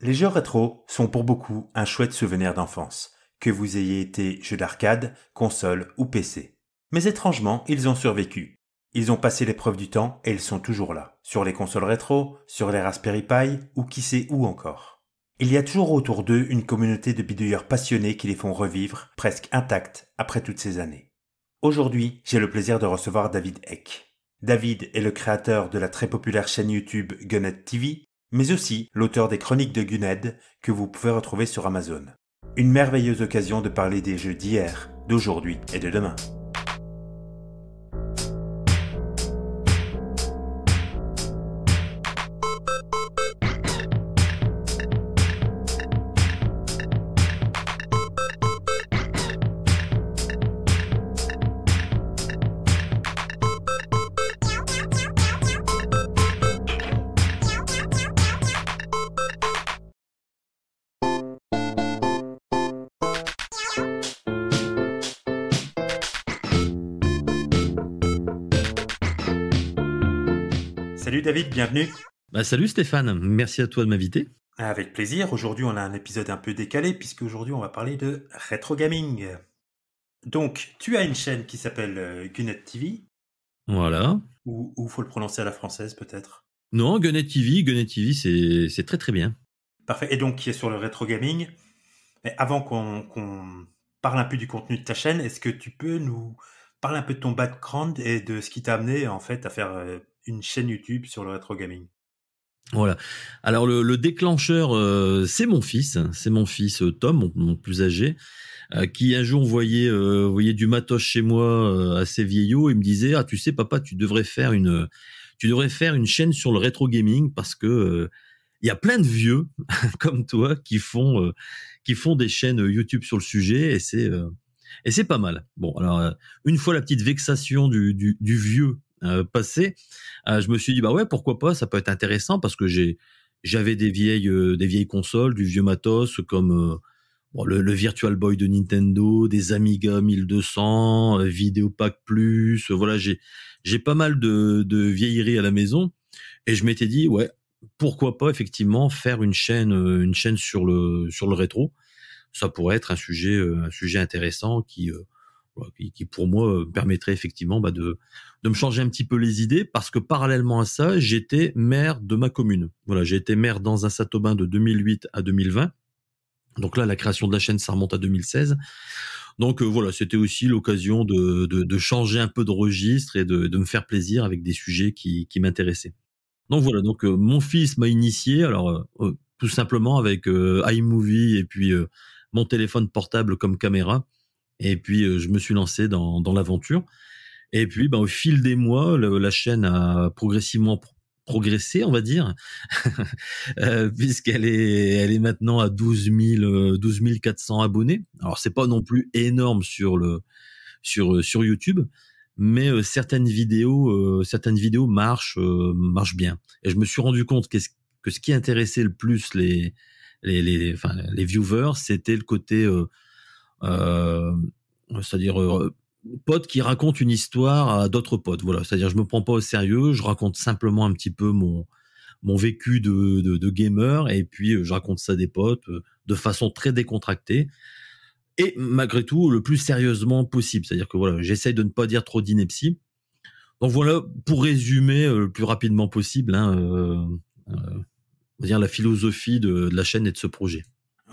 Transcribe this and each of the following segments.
Les jeux rétro sont pour beaucoup un chouette souvenir d'enfance, que vous ayez été jeu d'arcade, console ou PC. Mais étrangement, ils ont survécu. Ils ont passé l'épreuve du temps et ils sont toujours là, sur les consoles rétro, sur les Raspberry Pi ou qui sait où encore. Il y a toujours autour d'eux une communauté de bidouilleurs passionnés qui les font revivre, presque intacts, après toutes ces années. Aujourd'hui, j'ai le plaisir de recevoir David Eck. David est le créateur de la très populaire chaîne YouTube Gunhead TV, mais aussi l'auteur des chroniques de Gunhead que vous pouvez retrouver sur Amazon. Une merveilleuse occasion de parler des jeux d'hier, d'aujourd'hui et de demain. Salut David, bienvenue. Salut Stéphane, merci à toi de m'inviter. Avec plaisir, aujourd'hui on a un épisode un peu décalé puisque aujourd'hui on va parler de rétro gaming. Donc, tu as une chaîne qui s'appelle Gunhead TV, Voilà. ou faut le prononcer à la française peut-être. Non, Gunhead TV, c'est très très bien. Parfait, et donc qui est sur le rétro gaming. Mais avant qu'on parle un peu du contenu de ta chaîne, est-ce que tu peux nous parler un peu de ton background et de ce qui t'a amené en fait à faire une chaîne YouTube sur le rétro gaming? Voilà. Alors le déclencheur, c'est mon fils Tom, mon plus âgé, qui un jour voyait du matos chez moi assez vieillot et me disait: ah, tu sais papa, tu devrais faire une chaîne sur le rétro gaming parce que il y a plein de vieux comme toi qui font des chaînes YouTube sur le sujet et c'est pas mal. Bon, alors une fois la petite vexation du vieux passée, je me suis dit bah ouais, pourquoi pas, ça peut être intéressant parce que j'avais des vieilles consoles, du vieux matos comme le Virtual Boy de Nintendo, des Amiga 1200, Vidéopack Plus, voilà, j'ai pas mal de vieilleries à la maison et je m'étais dit ouais, pourquoi pas effectivement faire une chaîne sur le rétro. Ça pourrait être un sujet intéressant qui pour moi permettrait effectivement de me changer un petit peu les idées parce que parallèlement à ça, j'étais maire de ma commune. Voilà, j'ai été maire dans un Saint-Aubin de 2008 à 2020. Donc là, la création de la chaîne, ça remonte à 2016. Donc voilà, c'était aussi l'occasion de changer un peu de registre et de me faire plaisir avec des sujets qui m'intéressaient. Donc voilà, donc mon fils m'a initié, alors tout simplement avec iMovie et puis mon téléphone portable comme caméra. Et puis je me suis lancé dans l'aventure. Et puis au fil des mois, la chaîne a progressivement progressé, on va dire, elle est maintenant à 12 400 abonnés. Alors c'est pas non plus énorme sur YouTube, mais certaines vidéos marchent bien. Et je me suis rendu compte que ce qui intéressait le plus les viewers, c'était le côté c'est-à-dire potes qui racontent une histoire à d'autres potes. Voilà, c'est-à-dire je me prends pas au sérieux, je raconte simplement un petit peu mon vécu de gamer et puis je raconte ça à des potes de façon très décontractée et malgré tout le plus sérieusement possible. C'est-à-dire que voilà, j'essaye de ne pas dire trop d'inepties. Donc voilà, pour résumer le plus rapidement possible, on va dire la philosophie de la chaîne et de ce projet.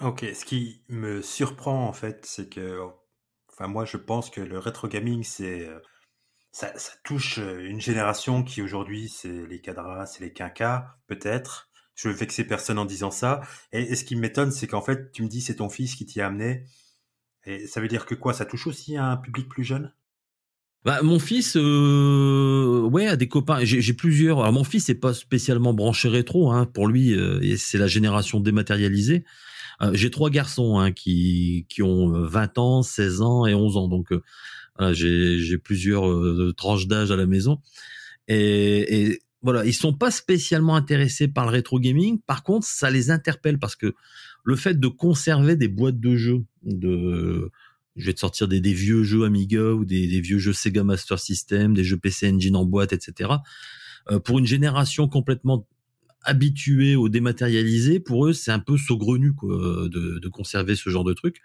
Ok, ce qui me surprend en fait, c'est que, enfin moi je pense que le rétro gaming ça touche une génération qui aujourd'hui c'est les cadras, c'est les quinquas peut-être. Je veux vexer personne en disant ça. Et ce qui m'étonne, c'est qu'en fait tu me dis c'est ton fils qui t'y a amené. Et ça veut dire que quoi, ça touche aussi à un public plus jeune? Mon fils, ouais, a des copains. J'ai plusieurs. Alors mon fils n'est pas spécialement branché rétro, hein. Pour lui, et c'est la génération dématérialisée. J'ai 3 garçons hein, qui ont 20 ans, 16 ans et 11 ans. Donc voilà, j'ai plusieurs tranches d'âge à la maison. Et voilà, ils sont pas spécialement intéressés par le rétro gaming. Par contre, ça les interpelle parce que le fait de conserver des boîtes de jeux, je vais te sortir des vieux jeux Amiga ou des vieux jeux Sega Master System, des jeux PC Engine en boîte, etc. Pour une génération complètement habitués au dématérialisé, pour eux, c'est un peu saugrenu, quoi, de conserver ce genre de truc.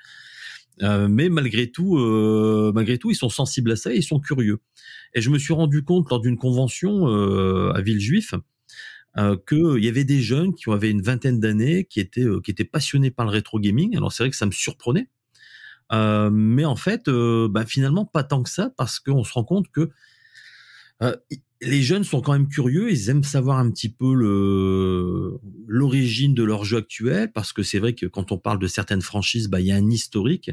Mais malgré tout, ils sont sensibles à ça et ils sont curieux. Et je me suis rendu compte lors d'une convention à Villejuif qu'il y avait des jeunes qui avaient une vingtaine d'années qui étaient passionnés par le rétro gaming. Alors c'est vrai que ça me surprenait, mais en fait, finalement pas tant que ça, parce qu'on se rend compte que les jeunes sont quand même curieux, ils aiment savoir un petit peu l'origine de leur jeu actuel, parce que c'est vrai que quand on parle de certaines franchises, il y a un historique,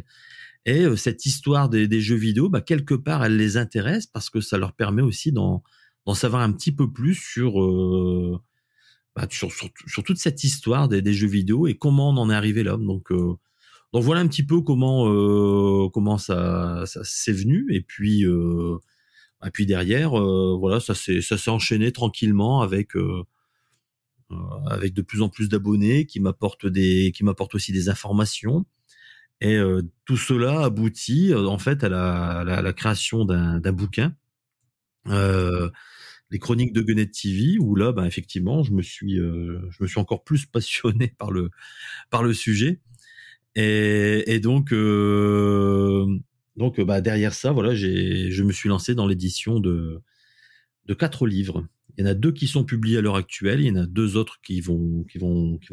et cette histoire des jeux vidéo, quelque part, elle les intéresse, parce que ça leur permet aussi d'en savoir un petit peu plus sur toute cette histoire des jeux vidéo et comment on en est arrivé là. Donc voilà un petit peu comment ça s'est venu, et puis derrière, voilà, ça s'est enchaîné tranquillement avec de plus en plus d'abonnés qui m'apportent aussi des informations, et tout cela aboutit en fait à la création d'un bouquin, les Chroniques de Gunnet TV, où là, effectivement, je me suis encore plus passionné par le sujet, et donc derrière ça, voilà, je me suis lancé dans l'édition de 4 livres. Il y en a 2 qui sont publiés à l'heure actuelle. Il y en a 2 autres qui vont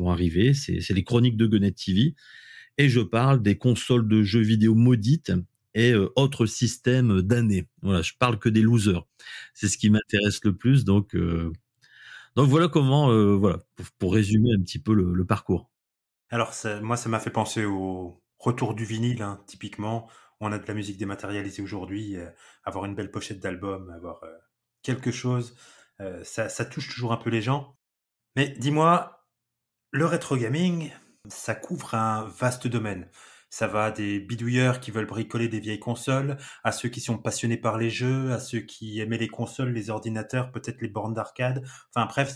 arriver. C'est les Chroniques de Gunnet TV. Et je parle des consoles de jeux vidéo maudites et autres systèmes damnés. Voilà, je parle que des losers. C'est ce qui m'intéresse le plus. Donc voilà comment, voilà, pour résumer un petit peu le parcours. Alors, moi, ça m'a fait penser au retour du vinyle, hein, typiquement. On a de la musique dématérialisée aujourd'hui. Avoir une belle pochette d'album, avoir quelque chose, ça touche toujours un peu les gens. Mais dis-moi, le rétro gaming, ça couvre un vaste domaine. Ça va des bidouilleurs qui veulent bricoler des vieilles consoles, à ceux qui sont passionnés par les jeux, à ceux qui aimaient les consoles, les ordinateurs, peut-être les bornes d'arcade. Enfin bref,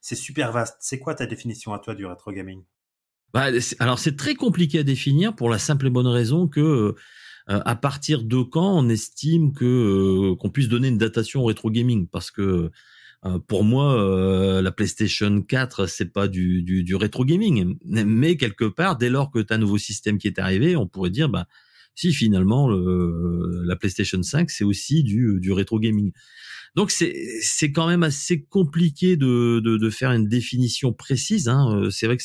c'est super vaste. C'est quoi ta définition à toi du rétro gaming? Alors c'est très compliqué à définir, pour la simple et bonne raison que à partir de quand on estime qu'on puisse donner une datation au rétro gaming, parce que pour moi, la PlayStation 4, c'est pas du rétro gaming, mais quelque part, dès lors que tu as un nouveau système qui est arrivé, on pourrait dire, si finalement la PlayStation 5, c'est aussi du rétro gaming. Donc c'est quand même assez compliqué de faire une définition précise, hein. C'est vrai que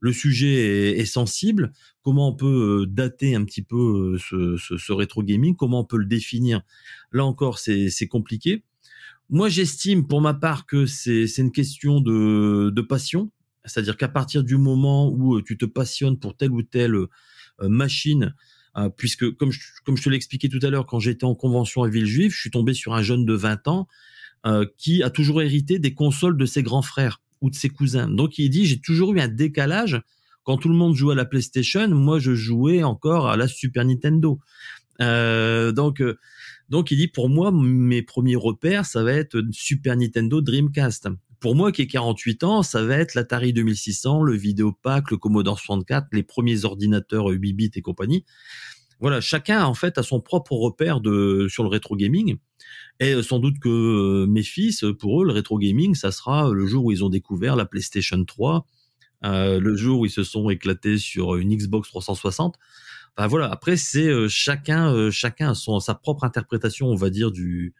le sujet est sensible. Comment on peut dater un petit peu ce rétro gaming? Comment on peut le définir? Là encore, c'est compliqué. Moi, j'estime pour ma part que c'est une question de passion. C'est-à-dire qu'à partir du moment où tu te passionnes pour telle ou telle machine, puisque comme je te l'ai expliqué tout à l'heure, quand j'étais en convention à Villejuif, je suis tombé sur un jeune de 20 ans qui a toujours hérité des consoles de ses grands frères ou de ses cousins. Donc il dit, j'ai toujours eu un décalage. Quand tout le monde jouait à la PlayStation, moi je jouais encore à la Super Nintendo. Donc il dit, pour moi, mes premiers repères, ça va être Super Nintendo Dreamcast. Pour moi, qui ai 48 ans, ça va être l'Atari 2600, le Vidéopack, le Commodore 64, les premiers ordinateurs 8 bits et compagnie. Voilà, chacun en fait a son propre repère sur le rétro gaming. Et sans doute que mes fils, pour eux, le rétro gaming, ça sera le jour où ils ont découvert la PlayStation 3, le jour où ils se sont éclatés sur une Xbox 360. Enfin voilà, après c'est chacun a sa propre interprétation, on va dire, du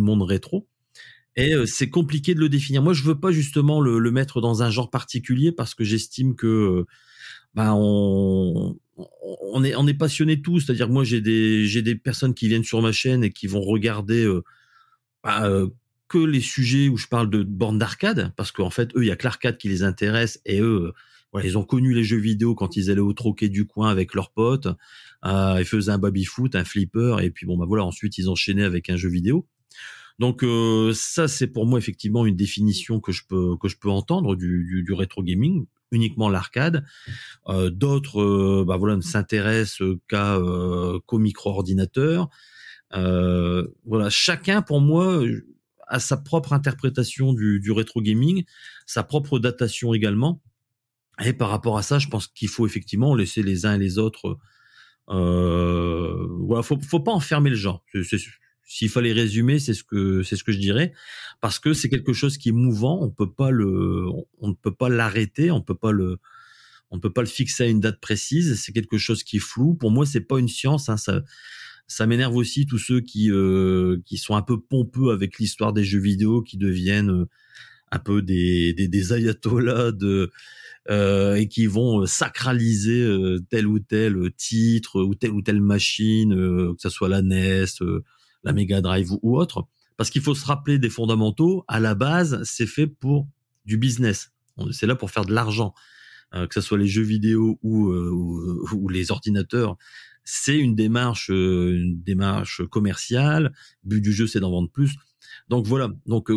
monde rétro. Et c'est compliqué de le définir. Moi, je veux pas justement le mettre dans un genre particulier, parce que j'estime que on est passionnés tous. C'est-à-dire que moi, j'ai des personnes qui viennent sur ma chaîne et qui vont regarder que les sujets où je parle de bornes d'arcade, parce qu'en fait, eux, il y a que l'arcade qui les intéresse, et eux, voilà, ils ont connu les jeux vidéo quand ils allaient au troquet du coin avec leurs potes. Ils faisaient un baby-foot, un flipper, et puis voilà, ensuite ils enchaînaient avec un jeu vidéo. Donc ça, c'est pour moi effectivement une définition que je peux entendre du rétro gaming, uniquement l'arcade. D'autres voilà, ne s'intéressent qu'au micro-ordinateur. Voilà, chacun pour moi a sa propre interprétation du rétro gaming, sa propre datation également. Et par rapport à ça, je pense qu'il faut effectivement laisser les uns et les autres. Voilà, faut pas enfermer le genre. s'il fallait résumer, c'est ce que je dirais, parce que c'est quelque chose qui est mouvant. On ne peut pas l'arrêter, on ne peut pas le fixer à une date précise. C'est quelque chose qui est flou. Pour moi, c'est pas une science. Hein, ça m'énerve aussi tous ceux qui sont un peu pompeux avec l'histoire des jeux vidéo, qui deviennent un peu des ayatollahs et qui vont sacraliser tel ou tel titre ou telle machine, que ça soit la NES, la Mega Drive ou autre. Parce qu'il faut se rappeler des fondamentaux. À la base, c'est fait pour du business. C'est là pour faire de l'argent. Que ce soit les jeux vidéo ou les ordinateurs, c'est une démarche commerciale. Le but du jeu, c'est d'en vendre plus. Donc voilà. Donc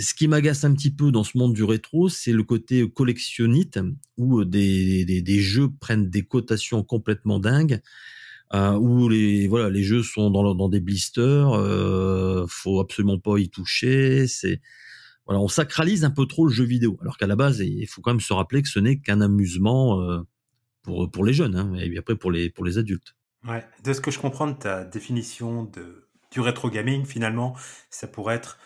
ce qui m'agace un petit peu dans ce monde du rétro, c'est le côté collectionnite, où des jeux prennent des cotations complètement dingues, où les jeux sont dans des blisters. Faut absolument pas y toucher. Voilà, on sacralise un peu trop le jeu vidéo, alors qu'à la base, il faut quand même se rappeler que ce n'est qu'un amusement pour les jeunes, hein, et puis après pour les adultes. Ouais. De ce que je comprends de ta définition du rétro gaming, finalement, ça pourrait être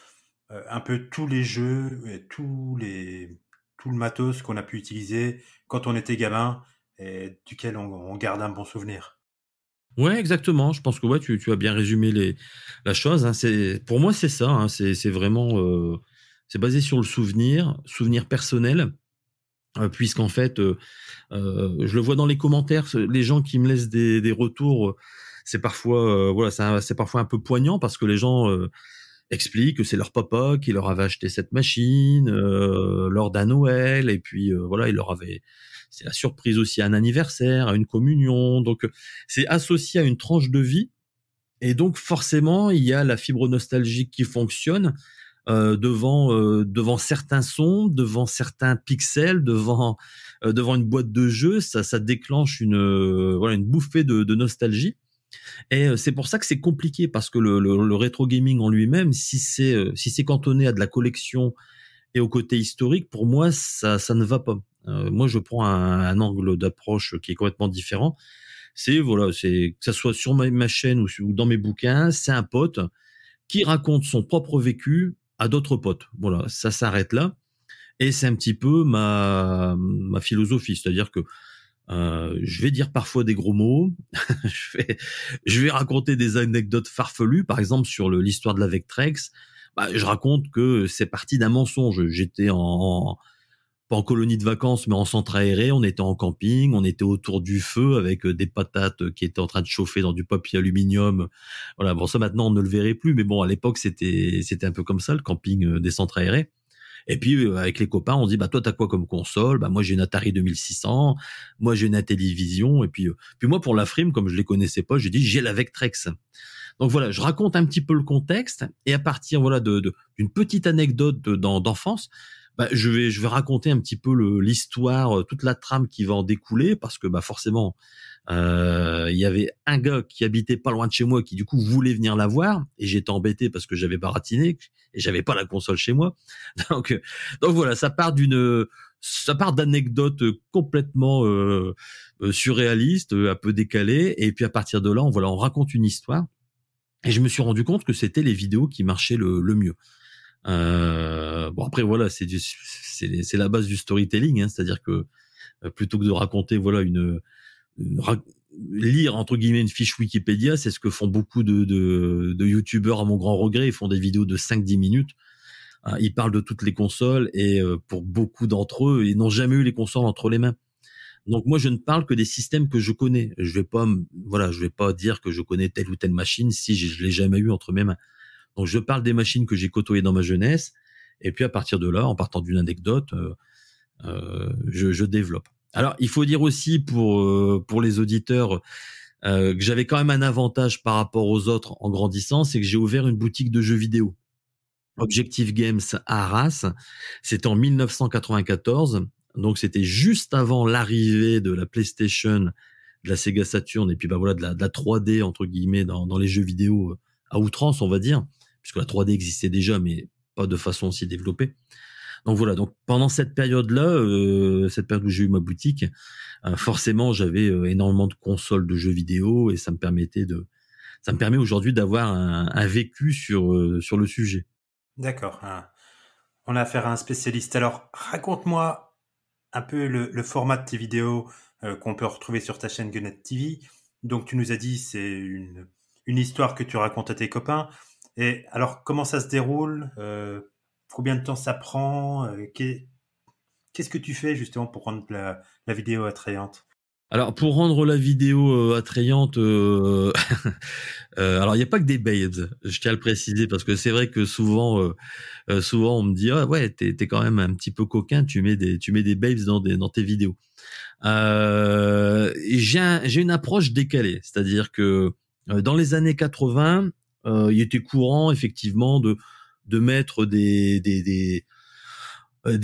un peu tous les jeux et tout le matos qu'on a pu utiliser quand on était gamin et duquel on garde un bon souvenir. Ouais, exactement. Je pense que ouais, tu as bien résumé la chose. Hein. Pour moi, c'est ça. Hein. C'est vraiment, c'est basé sur le souvenir personnel, puisqu'en fait, je le vois dans les commentaires, les gens qui me laissent des retours, c'est parfois, voilà, c'est parfois un peu poignant, parce que les gens expliquent que c'est leur papa qui leur avait acheté cette machine lors d'un Noël, et puis voilà, c'est la surprise aussi à un anniversaire, à une communion. Donc c'est associé à une tranche de vie, et donc forcément il y a la fibre nostalgique qui fonctionne devant certains sons, devant certains pixels, devant une boîte de jeu. Ça déclenche une bouffée de nostalgie. Et c'est pour ça que c'est compliqué, parce que le rétro gaming en lui-même, si c'est cantonné à de la collection et au côté historique, pour moi ça ne va pas. Moi, je prends un angle d'approche qui est complètement différent. C'est que ça soit sur ma chaîne ou dans mes bouquins, c'est un pote qui raconte son propre vécu à d'autres potes. Voilà, ça s'arrête là. Et c'est un petit peu ma philosophie, c'est-à-dire que je vais dire parfois des gros mots, je vais raconter des anecdotes farfelues, par exemple sur l'histoire de la Vectrex. Je raconte que c'est parti d'un mensonge. J'étais pas en colonie de vacances, mais en centre aéré. On était en camping, on était autour du feu avec des patates qui étaient en train de chauffer dans du papier aluminium. Voilà, bon, ça maintenant on ne le verrait plus, mais bon, à l'époque c'était un peu comme ça, le camping des centres aérés. Et puis avec les copains, on dit toi t'as quoi comme console? Moi j'ai une Atari 2600, moi j'ai une Intellivision, et puis moi pour la frime, comme je les connaissais pas, j'ai dit j'ai la Vectrex. Donc voilà, je raconte un petit peu le contexte, et à partir d'une petite anecdote d'enfance, je vais raconter un petit peu l'histoire, toute la trame qui va en découler, parce que forcément il y avait un gars qui habitait pas loin de chez moi, qui du coup voulait venir la voir, et j'étais embêté parce que j'avais baratiné et j'avais pas la console chez moi. Donc voilà, ça part d'anecdotes complètement surréalistes, un peu décalées, et puis à partir de là, on raconte une histoire. Et je me suis rendu compte que c'était les vidéos qui marchaient le mieux. Après voilà, c'est la base du storytelling, hein, c'est-à-dire que plutôt que de raconter lire entre guillemets une fiche Wikipédia, c'est ce que font beaucoup de youtubeurs, à mon grand regret. Ils font des vidéos de 5-10 minutes. Ils parlent de toutes les consoles, et pour beaucoup d'entre eux, ils n'ont jamais eu les consoles entre les mains. Donc moi, je ne parle que des systèmes que je connais. Je vais pas dire que je connais telle ou telle machine si je l'ai jamais eu entre mes mains. Donc je parle des machines que j'ai côtoyées dans ma jeunesse, et puis à partir de là, en partant d'une anecdote, je développe. Alors il faut dire aussi pour les auditeurs que j'avais quand même un avantage par rapport aux autres en grandissant, c'est que j'ai ouvert une boutique de jeux vidéo. Objective Games à Arras, c'était en 1994, donc c'était juste avant l'arrivée de la PlayStation, de la Sega Saturn, et puis de la 3D entre guillemets dans les jeux vidéo à outrance, on va dire, puisque la 3D existait déjà, mais pas de façon aussi développée. Donc voilà, donc pendant cette période-là, cette période où j'ai eu ma boutique, forcément j'avais énormément de consoles de jeux vidéo, et ça me permettait ça me permet aujourd'hui d'avoir un vécu sur le sujet. D'accord. On a affaire à un spécialiste. Alors, raconte-moi un peu le format de tes vidéos qu'on peut retrouver sur ta chaîne Gunnet TV. Donc, tu nous as dit c'est une histoire que tu racontes à tes copains. Et alors, comment ça se déroule combien de temps ça prend qu'est-ce que tu fais justement pour rendre la vidéo attrayante? Alors pour rendre la vidéo attrayante, alors il y a pas que des babes, je tiens à le préciser parce que c'est vrai que souvent on me dit ah ouais t'es quand même un petit peu coquin, tu mets des babes dans tes vidéos. J'ai une approche décalée, c'est-à-dire que dans les années 80, il était courant effectivement de mettre des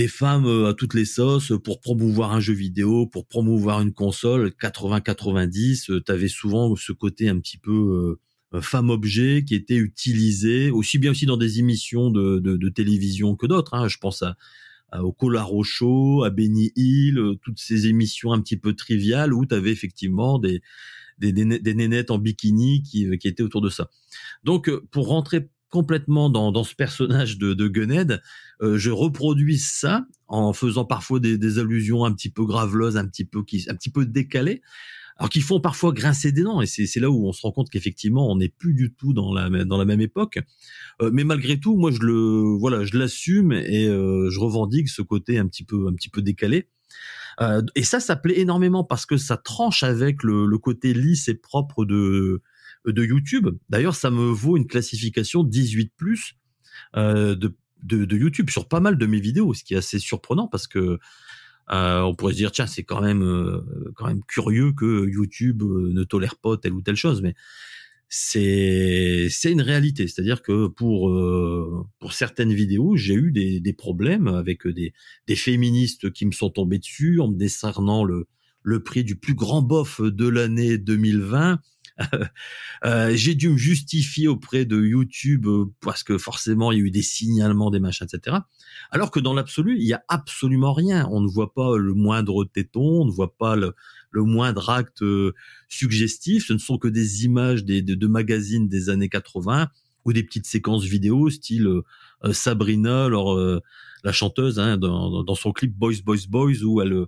femmes à toutes les sauces pour promouvoir un jeu vidéo, pour promouvoir une console. 80-90, t'avais souvent ce côté un petit peu femme-objet qui était utilisé aussi bien aussi dans des émissions de télévision que d'autres. Hein. Je pense au Colaro Show, à Benny Hill, toutes ces émissions un petit peu triviales où t'avais effectivement des nénettes en bikini qui étaient autour de ça. Donc, pour rentrer complètement dans ce personnage de Gunhead, je reproduis ça en faisant parfois des allusions un petit peu graveleuses, un petit peu décalées, alors qui font parfois grincer des dents. Et c'est là où on se rend compte qu'effectivement, on n'est plus du tout dans la même époque. Mais malgré tout, moi, je l'assume et je revendique ce côté un petit peu décalé. Et ça plaît énormément parce que ça tranche avec le côté lisse et propre de YouTube. D'ailleurs, ça me vaut une classification 18+ de YouTube sur pas mal de mes vidéos, ce qui est assez surprenant parce que on pourrait se dire tiens, c'est quand même curieux que YouTube ne tolère pas telle ou telle chose, mais c'est une réalité. C'est-à-dire que pour certaines vidéos, j'ai eu des problèmes avec des féministes qui me sont tombés dessus en me décernant le prix du plus grand bof de l'année 2020. J'ai dû me justifier auprès de YouTube parce que forcément il y a eu des signalements, des machins, etc. Alors que dans l'absolu, il y a absolument rien. On ne voit pas le moindre téton, on ne voit pas le moindre acte suggestif. Ce ne sont que des images de magazines des années 80 ou des petites séquences vidéo style Sabrina, la chanteuse, hein, dans son clip Boys Boys Boys où elle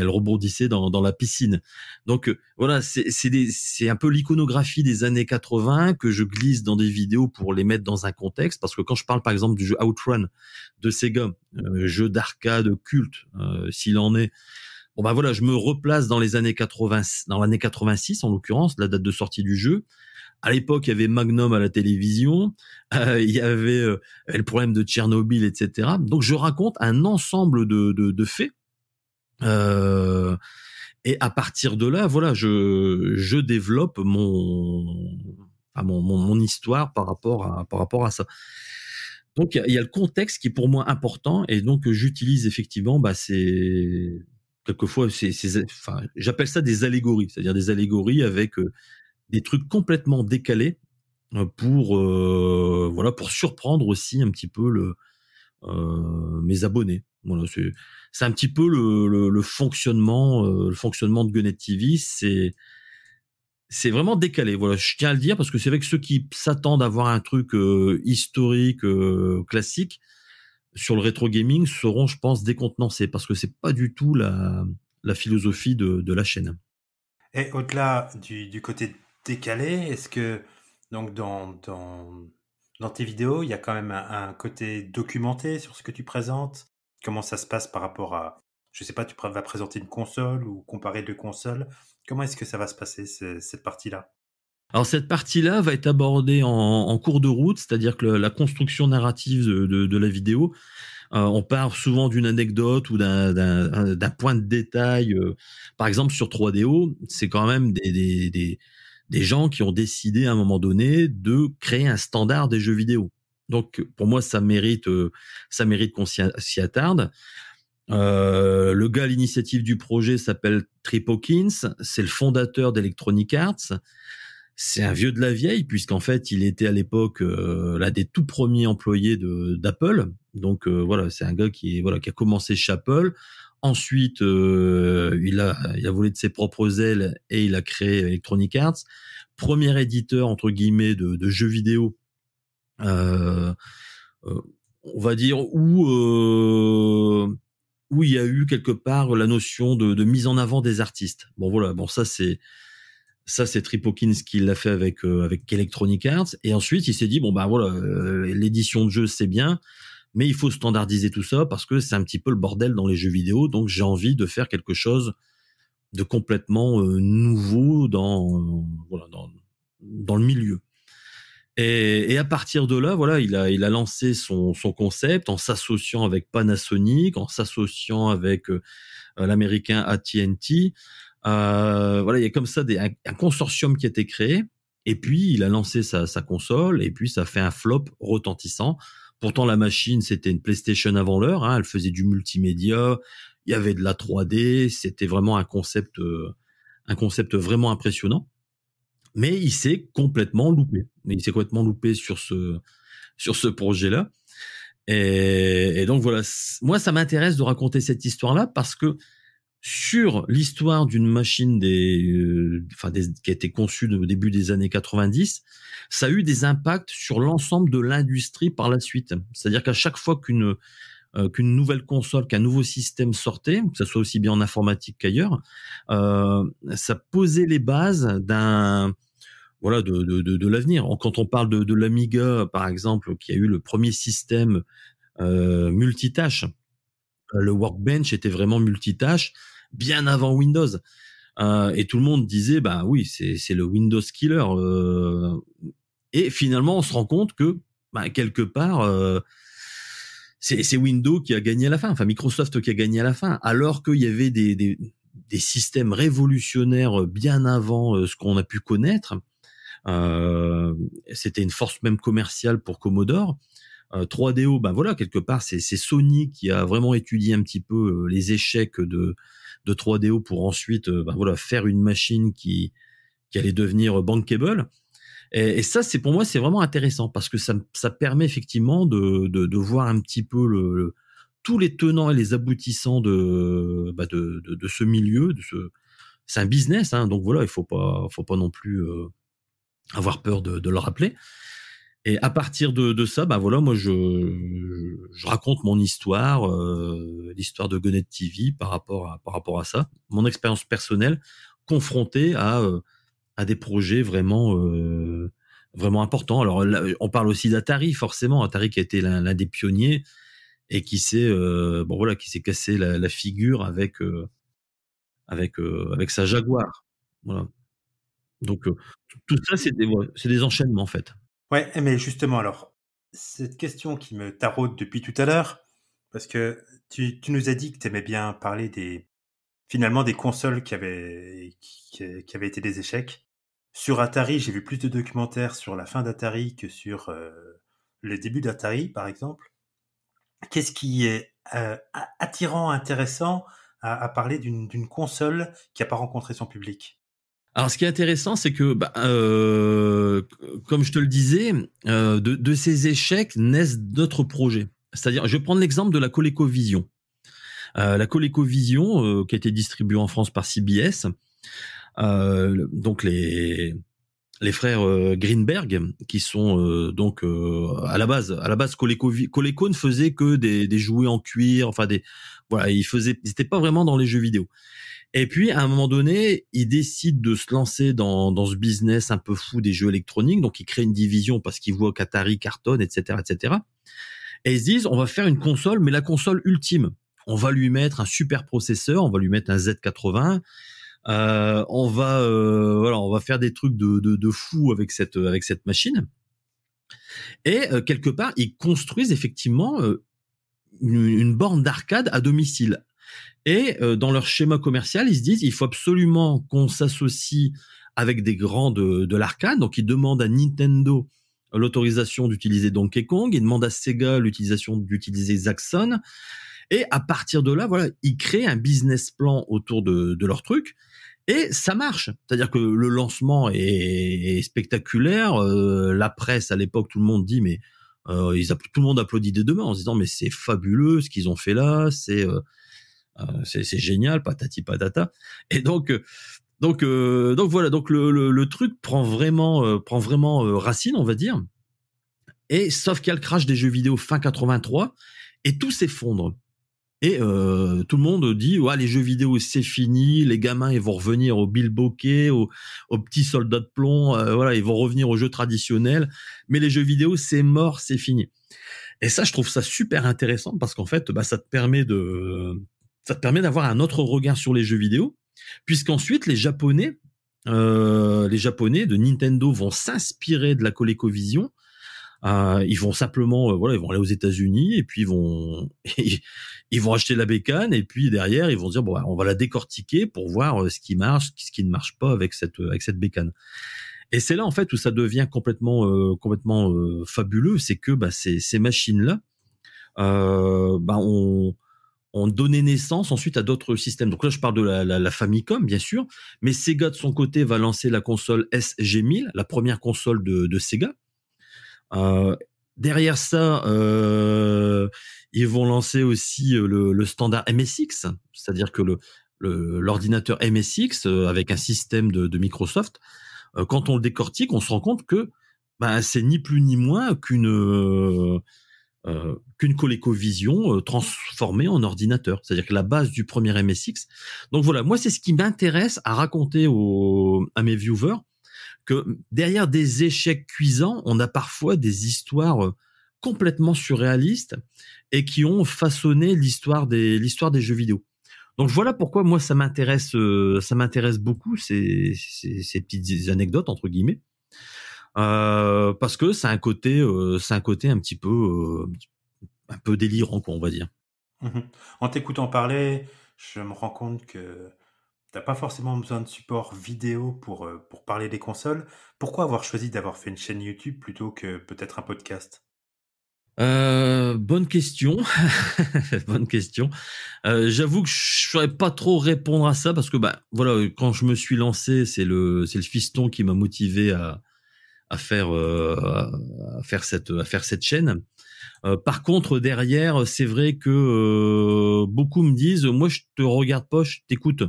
rebondissait dans la piscine. Donc voilà, c'est un peu l'iconographie des années 80 que je glisse dans des vidéos pour les mettre dans un contexte, parce que quand je parle par exemple du jeu Outrun de Sega, jeu d'arcade culte s'il en est, bon bah voilà, je me replace dans les années 80, dans l'année 86 en l'occurrence, la date de sortie du jeu. À l'époque, il y avait Magnum à la télévision, il y avait le problème de Tchernobyl, etc. Donc je raconte un ensemble de faits. Et à partir de là, voilà, je développe mon histoire par rapport à ça. Donc il y a le contexte qui est pour moi important et donc j'utilise effectivement, c'est quelquefois enfin j'appelle ça des allégories, c'est-à-dire des allégories avec des trucs complètement décalés pour surprendre aussi un petit peu mes abonnés. Voilà, c'est un petit peu le fonctionnement de Gunnet TV. C'est vraiment décalé. Voilà, je tiens à le dire parce que c'est vrai que ceux qui s'attendent à voir un truc historique, classique sur le rétro gaming seront, je pense, décontenancés parce que c'est pas du tout la philosophie de la chaîne. Et au-delà du côté décalé, est-ce que donc dans tes vidéos, il y a quand même un côté documenté sur ce que tu présentes? Comment ça se passe par rapport à, je sais pas, tu vas présenter une console ou comparer deux consoles. Comment est-ce que ça va se passer, cette partie-là? Alors cette partie-là va être abordée en cours de route, c'est-à-dire que la construction narrative de la vidéo, on part souvent d'une anecdote ou d'un point de détail. Par exemple sur 3DO, c'est quand même des gens qui ont décidé à un moment donné de créer un standard des jeux vidéo. Donc pour moi ça mérite qu'on s'y attarde. Le gars à l'initiative du projet s'appelle Trip Hawkins, c'est le fondateur d'Electronic Arts. C'est un vieux de la vieille puisqu'en fait il était à l'époque l'un des tout premiers employés d'Apple. Donc voilà, c'est un gars qui a commencé chez Apple. Ensuite, il a volé de ses propres ailes et il a créé Electronic Arts, premier éditeur entre guillemets de jeux vidéo, euh, on va dire où il y a eu quelque part la notion de mise en avant des artistes. Bon voilà, bon ça c'est Trip Hawkins qui l'a fait avec Electronic Arts, et ensuite il s'est dit bon bah voilà, l'édition de jeu c'est bien, mais il faut standardiser tout ça parce que c'est un petit peu le bordel dans les jeux vidéo, donc j'ai envie de faire quelque chose de complètement nouveau dans le milieu. Et à partir de là, voilà, il a lancé son concept en s'associant avec Panasonic, en s'associant avec l'américain AT&T. Voilà, il y a comme ça un consortium qui a été créé. Et puis il a lancé sa console, et puis ça fait un flop retentissant. Pourtant la machine c'était une PlayStation avant l'heure, hein, elle faisait du multimédia, il y avait de la 3D, c'était vraiment un concept vraiment impressionnant. Mais il s'est complètement loupé. Il s'est complètement loupé sur ce projet-là. Et donc voilà, moi ça m'intéresse de raconter cette histoire-là parce que sur l'histoire d'une machine qui a été conçue au début des années 90, ça a eu des impacts sur l'ensemble de l'industrie par la suite. C'est-à-dire qu'à chaque fois qu'une nouvelle console, qu'un nouveau système sortait, que ce soit aussi bien en informatique qu'ailleurs, ça posait les bases de l'avenir. Quand on parle de l'Amiga, par exemple, qui a eu le premier système multitâche, le Workbench était vraiment multitâche bien avant Windows. Et tout le monde disait, bah oui, c'est le Windows killer. Et finalement, on se rend compte que, quelque part, c'est Windows qui a gagné à la fin, enfin Microsoft qui a gagné à la fin, alors qu'il y avait des systèmes révolutionnaires bien avant ce qu'on a pu connaître. C'était une force même commerciale pour Commodore. 3DO, ben voilà, quelque part, c'est Sony qui a vraiment étudié un petit peu les échecs de 3DO pour ensuite, faire une machine qui allait devenir bankable. Et ça, pour moi, c'est vraiment intéressant parce que ça permet effectivement de voir un petit peu tous les tenants et les aboutissants de ce milieu. C'est un business, hein, donc voilà, il faut pas non plus avoir peur de le rappeler. Et à partir de ça, moi je raconte mon histoire, l'histoire de Gonnet TV par rapport à ça, mon expérience personnelle confrontée à des projets vraiment importants. Alors là, on parle aussi d'Atari, forcément, Atari qui a été l'un des pionniers et qui s'est cassé la figure avec sa Jaguar. Voilà. Donc tout ça c'est des enchaînements en fait. Ouais, mais justement, alors, cette question qui me taraude depuis tout à l'heure, parce que tu nous as dit que tu aimais bien parler finalement des consoles qui avaient été des échecs. Sur Atari, j'ai vu plus de documentaires sur la fin d'Atari que sur le début d'Atari, par exemple. Qu'est-ce qui est attirant, intéressant à parler d'une console qui n'a pas rencontré son public? Alors, ce qui est intéressant, c'est que, comme je te le disais, de ces échecs naissent d'autres projets. C'est-à-dire, je vais prendre l'exemple de la ColecoVision. La ColecoVision, qui a été distribuée en France par CBS, donc les frères Greenberg, qui sont à la base Coleco ne faisait que des jouets en cuir, enfin ils étaient pas vraiment dans les jeux vidéo. Et puis, à un moment donné, ils décident de se lancer dans ce business un peu fou des jeux électroniques. Donc, ils créent une division parce qu'ils voient qu'Atari cartonne, etc., etc. Et ils se disent, on va faire une console, mais la console ultime. On va lui mettre un super processeur, on va lui mettre un Z80. On va faire des trucs de fou avec cette machine. Et quelque part, ils construisent effectivement une borne d'arcade à domicile. Et dans leur schéma commercial, ils se disent il faut absolument qu'on s'associe avec des grands de l'arcade. Donc, ils demandent à Nintendo l'autorisation d'utiliser Donkey Kong. Ils demandent à Sega l'utilisation d'utiliser Zaxxon. Et à partir de là, voilà, ils créent un business plan autour de leur truc. Et ça marche. C'est-à-dire que le lancement est spectaculaire. La presse, à l'époque, tout le monde dit, mais tout le monde applaudit des deux mains en se disant, mais c'est fabuleux ce qu'ils ont fait là. C'est génial, patati patata. Et donc voilà, donc le truc prend vraiment racine, on va dire. Et sauf qu'il y a le crash des jeux vidéo fin 83 et tout s'effondre. Et tout le monde dit ouais, les jeux vidéo c'est fini, les gamins ils vont revenir au bilboquet, aux petits soldats de plomb, voilà, ils vont revenir aux jeux traditionnels, mais les jeux vidéo c'est mort, c'est fini. Et ça je trouve ça super intéressant parce qu'en fait ça te permet d'avoir un autre regard sur les jeux vidéo, puisqu'ensuite les Japonais de Nintendo vont s'inspirer de la ColecoVision. Ils vont simplement, voilà, ils vont aller aux États-Unis et puis ils vont acheter la bécane et puis derrière ils vont dire bon, on va la décortiquer pour voir ce qui marche, ce qui ne marche pas avec cette bécane. Et c'est là en fait où ça devient complètement fabuleux, c'est que ces machines-là ont donné naissance ensuite à d'autres systèmes. Donc là, je parle de la Famicom, bien sûr, mais Sega de son côté va lancer la console SG-1000, la première console de Sega. Derrière ça, ils vont lancer aussi le standard MSX, c'est-à-dire que l'ordinateur MSX avec un système de Microsoft, quand on le décortique, on se rend compte que c'est ni plus ni moins qu'une ColecoVision transformée en ordinateur, c'est-à-dire que la base du premier MSX. Donc voilà, moi c'est ce qui m'intéresse à raconter à mes viewers, que derrière des échecs cuisants, on a parfois des histoires complètement surréalistes et qui ont façonné l'histoire des jeux vidéo. Donc voilà pourquoi moi ça m'intéresse beaucoup ces petites anecdotes entre guillemets, parce que c'est un côté un petit peu délirant, quoi, on va dire. En t'écoutant parler, je me rends compte que t'as pas forcément besoin de support vidéo pour parler des consoles. Pourquoi avoir choisi d'avoir fait une chaîne YouTube plutôt que peut-être un podcast? Bonne question. Bonne question. J'avoue que je saurais pas trop répondre à ça parce que voilà, quand je me suis lancé, c'est le fiston qui m'a motivé à faire cette chaîne. Par contre, derrière, c'est vrai que beaucoup me disent, moi je te regarde pas, je t'écoute.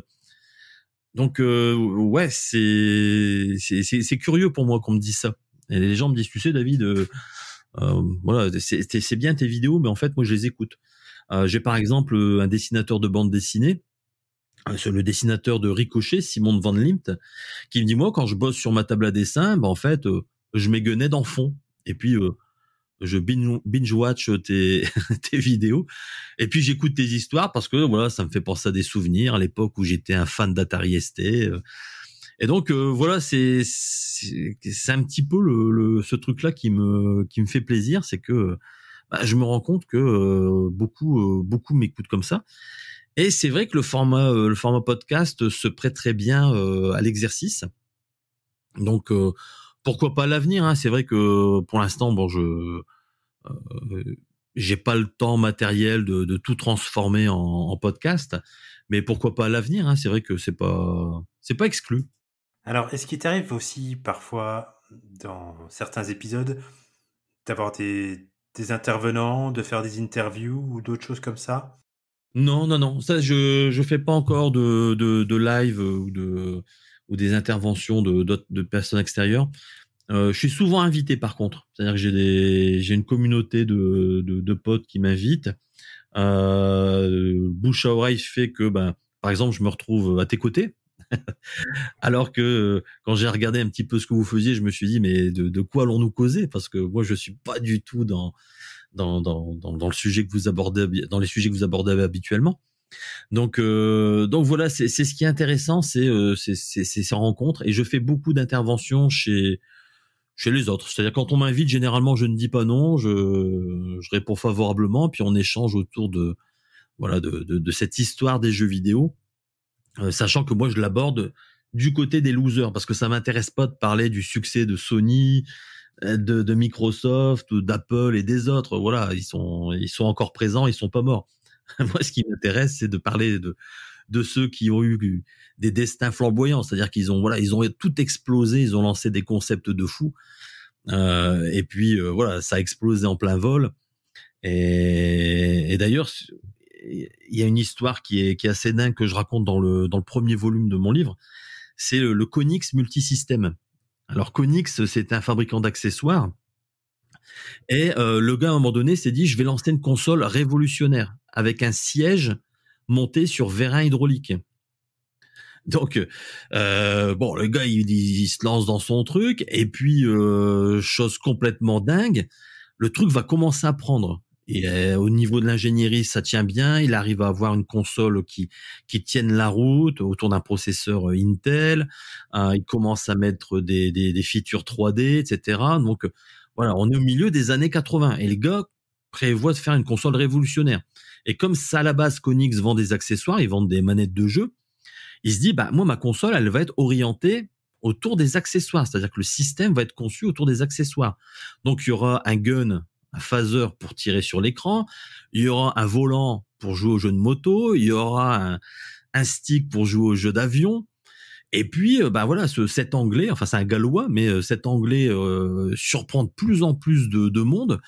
Donc ouais, c'est curieux pour moi qu'on me dise ça. Et les gens me disent, tu sais, David, voilà, c'est bien tes vidéos, mais en fait, moi, je les écoute. J'ai par exemple un dessinateur de bande dessinée, le dessinateur de Ricochet, Simon Van Liemt, qui me dit, moi, quand je bosse sur ma table à dessin, en fait, je mets Gunhead en fond. Et puis, je binge-watch tes vidéos. Et puis, j'écoute tes histoires parce que, voilà, ça me fait penser à des souvenirs à l'époque où j'étais un fan d'Atari ST. Et donc voilà, c'est un petit peu ce truc-là qui me fait plaisir, c'est que je me rends compte que beaucoup m'écoutent comme ça. Et c'est vrai que le format podcast se prête très bien à l'exercice. Donc pourquoi pas l'avenir, hein. C'est vrai que pour l'instant, j'ai pas le temps matériel de tout transformer en podcast, mais pourquoi pas l'avenir, hein. C'est vrai que c'est pas exclu. Alors, est-ce qu'il t'arrive aussi parfois, dans certains épisodes, d'avoir des intervenants, de faire des interviews ou d'autres choses comme ça? Non, ça je fais pas encore de live ou des interventions de personnes extérieures. Je suis souvent invité par contre, c'est-à-dire que j'ai une communauté de potes qui m'invitent. Bouche à oreille fait que par exemple je me retrouve à tes côtés. Alors que quand j'ai regardé un petit peu ce que vous faisiez, je me suis dit mais de quoi allons-nous causer, parce que moi je suis pas du tout dans le sujet que vous abordez, dans les sujets que vous abordez habituellement. Donc voilà, c'est ce qui est intéressant, c'est ces rencontres, et je fais beaucoup d'interventions chez les autres. C'est-à-dire quand on m'invite, généralement je ne dis pas non, je réponds favorablement, puis on échange autour de cette histoire des jeux vidéo, sachant que moi je l'aborde du côté des losers, parce que ça m'intéresse pas de parler du succès de Sony, de Microsoft, d'Apple et des autres. Voilà, ils sont encore présents, ils sont pas morts. Moi, ce qui m'intéresse, c'est de parler de ceux qui ont eu des destins flamboyants, c'est-à-dire qu'ils ont tout explosé, ils ont lancé des concepts de fou, et puis ça a explosé en plein vol. Et d'ailleurs, il y a une histoire qui est assez dingue que je raconte dans le premier volume de mon livre. C'est le Konix Multisystème. Alors Konix, c'est un fabricant d'accessoires. Et le gars, à un moment donné, s'est dit, je vais lancer une console révolutionnaire avec un siège monté sur vérin hydraulique. Donc, bon, le gars, il se lance dans son truc. Et puis, chose complètement dingue, le truc va commencer à prendre. Et au niveau de l'ingénierie, ça tient bien. Il arrive à avoir une console qui tienne la route autour d'un processeur Intel. Il commence à mettre des features 3D, etc. Donc, voilà, on est au milieu des années 80. Et le gars prévoit de faire une console révolutionnaire. Et comme ça, à la base, Konix vend des accessoires, ils vendent des manettes de jeu. Il se dit, bah, moi, ma console, elle va être orientée autour des accessoires. C'est-à-dire que le système va être conçu autour des accessoires. Donc, il y aura un gun, un phaser pour tirer sur l'écran. Il y aura un volant pour jouer aux jeux de moto. Il y aura un stick pour jouer aux jeux d'avion. Et puis, bah voilà, cet anglais, enfin, c'est un gallois, mais cet anglais surprend de plus en plus de monde,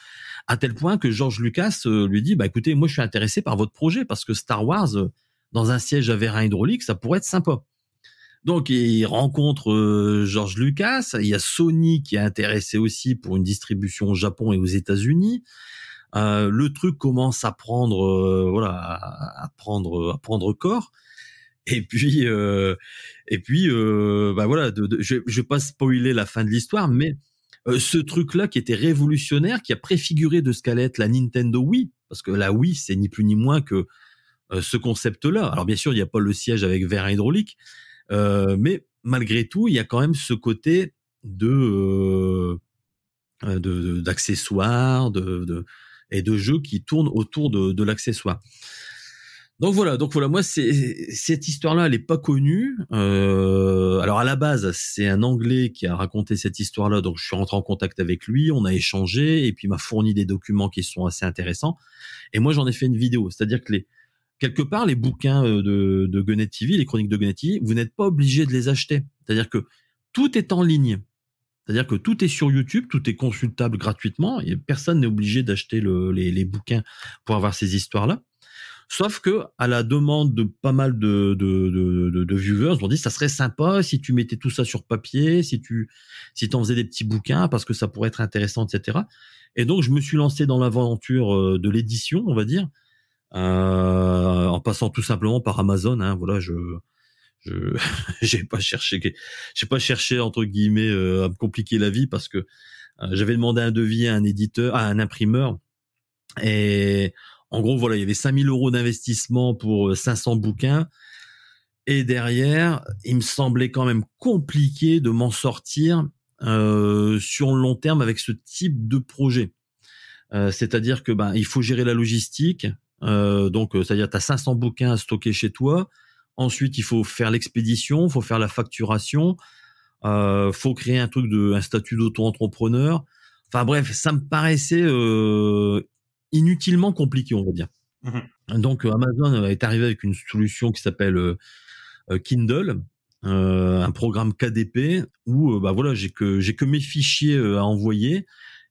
à tel point que George Lucas lui dit, bah écoutez, moi, je suis intéressé par votre projet parce que Star Wars, dans un siège à vérin hydraulique, ça pourrait être sympa. Donc, il rencontre George Lucas. Il y a Sony qui est intéressé aussi pour une distribution au Japon et aux États-Unis. Le truc commence à prendre, voilà, à prendre corps. Et puis, bah voilà, je vais pas spoiler la fin de l'histoire, mais ce truc-là qui était révolutionnaire, qui a préfiguré de ce qu'allait être la Nintendo Wii, parce que la Wii, c'est ni plus ni moins que ce concept-là. Alors bien sûr, il n'y a pas le siège avec vérin hydraulique, mais malgré tout, il y a quand même ce côté d'accessoires, et de jeux qui tournent autour de l'accessoire. Donc voilà, moi cette histoire-là, elle est pas connue. Alors à la base, c'est un Anglais qui a raconté cette histoire-là, donc je suis rentré en contact avec lui, on a échangé et puis il m'a fourni des documents qui sont assez intéressants. Et moi j'en ai fait une vidéo, c'est-à-dire que quelque part les bouquins de Gunnet TV, les chroniques de Gunnet TV, vous n'êtes pas obligé de les acheter. C'est-à-dire que tout est en ligne. C'est-à-dire que tout est sur YouTube, tout est consultable gratuitement et personne n'est obligé d'acheter les bouquins pour avoir ces histoires-là. Sauf que, à la demande de pas mal de viewers, on dit, ça serait sympa si tu mettais tout ça sur papier, si t'en faisais des petits bouquins, parce que ça pourrait être intéressant, etc. Et donc, je me suis lancé dans l'aventure de l'édition, on va dire, en passant tout simplement par Amazon, hein. Voilà, j'ai pas cherché entre guillemets à me compliquer la vie parce que j'avais demandé un devis à un éditeur, à un imprimeur, et en gros, voilà, il y avait 5 000 € d'investissement pour 500 bouquins. Et derrière, il me semblait quand même compliqué de m'en sortir sur le long terme avec ce type de projet. C'est-à-dire que il faut gérer la logistique. Donc, c'est-à-dire tu as 500 bouquins à stocker chez toi. Ensuite, il faut faire l'expédition, il faut faire la facturation, faut créer un statut d'auto-entrepreneur. Enfin bref, ça me paraissait inutilement compliqué, on va dire. Mmh. Donc Amazon est arrivé avec une solution qui s'appelle Kindle, un programme KDP où voilà, j'ai que mes fichiers à envoyer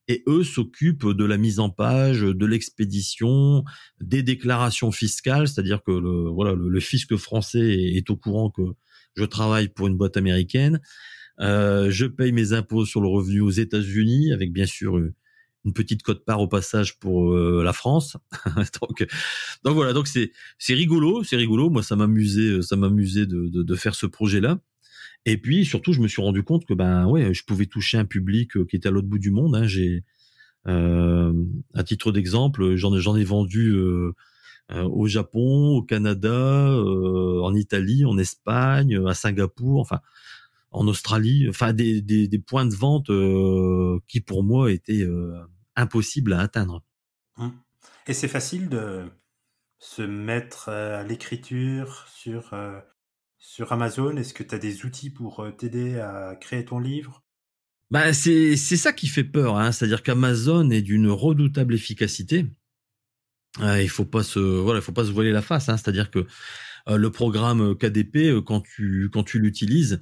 et eux s'occupent de la mise en page, de l'expédition, des déclarations fiscales, c'est-à-dire que le fisc français est au courant que je travaille pour une boîte américaine. Je paye mes impôts sur le revenu aux États-Unis avec bien sûr une petite cote-part au passage pour la France. donc voilà, donc c'est rigolo. Moi, ça m'amusait de faire ce projet-là. Et puis surtout, je me suis rendu compte que je pouvais toucher un public qui était à l'autre bout du monde. Hein. J'ai, à titre d'exemple, j'en ai vendu au Japon, au Canada, en Italie, en Espagne, à Singapour, enfin en Australie, enfin des points de vente qui pour moi étaient impossibles à atteindre. Et c'est facile de se mettre à l'écriture sur Amazon. Est-ce que tu as des outils pour t'aider à créer ton livre? C'est ça qui fait peur, hein. C'est-à-dire qu'Amazon est d'une redoutable efficacité. Il faut pas se voiler la face, hein. C'est-à-dire que le programme KDP, quand tu l'utilises,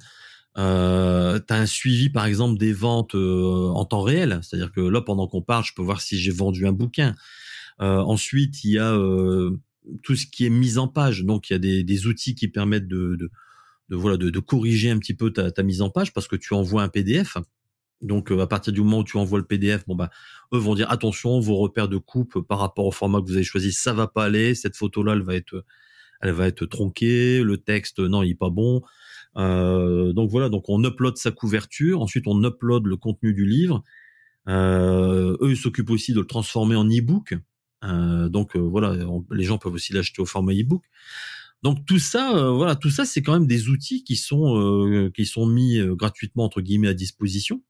t'as un suivi par exemple des ventes en temps réel, c'est-à-dire que là pendant qu'on parle, je peux voir si j'ai vendu un bouquin. Ensuite, il y a tout ce qui est mise en page. Donc il y a des outils qui permettent de corriger un petit peu ta mise en page parce que tu envoies un PDF. Donc à partir du moment où tu envoies le PDF, eux vont dire attention, vos repères de coupe par rapport au format que vous avez choisi, ça va pas aller. Cette photo-là, elle va être tronquée. Le texte, non, il est pas bon. Donc voilà, donc on upload sa couverture. Ensuite, on upload le contenu du livre. Eux, ils s'occupent aussi de le transformer en e-book. Les gens peuvent aussi l'acheter au format e-book. Donc tout ça, tout ça, c'est quand même des outils qui sont mis gratuitement entre guillemets à disposition.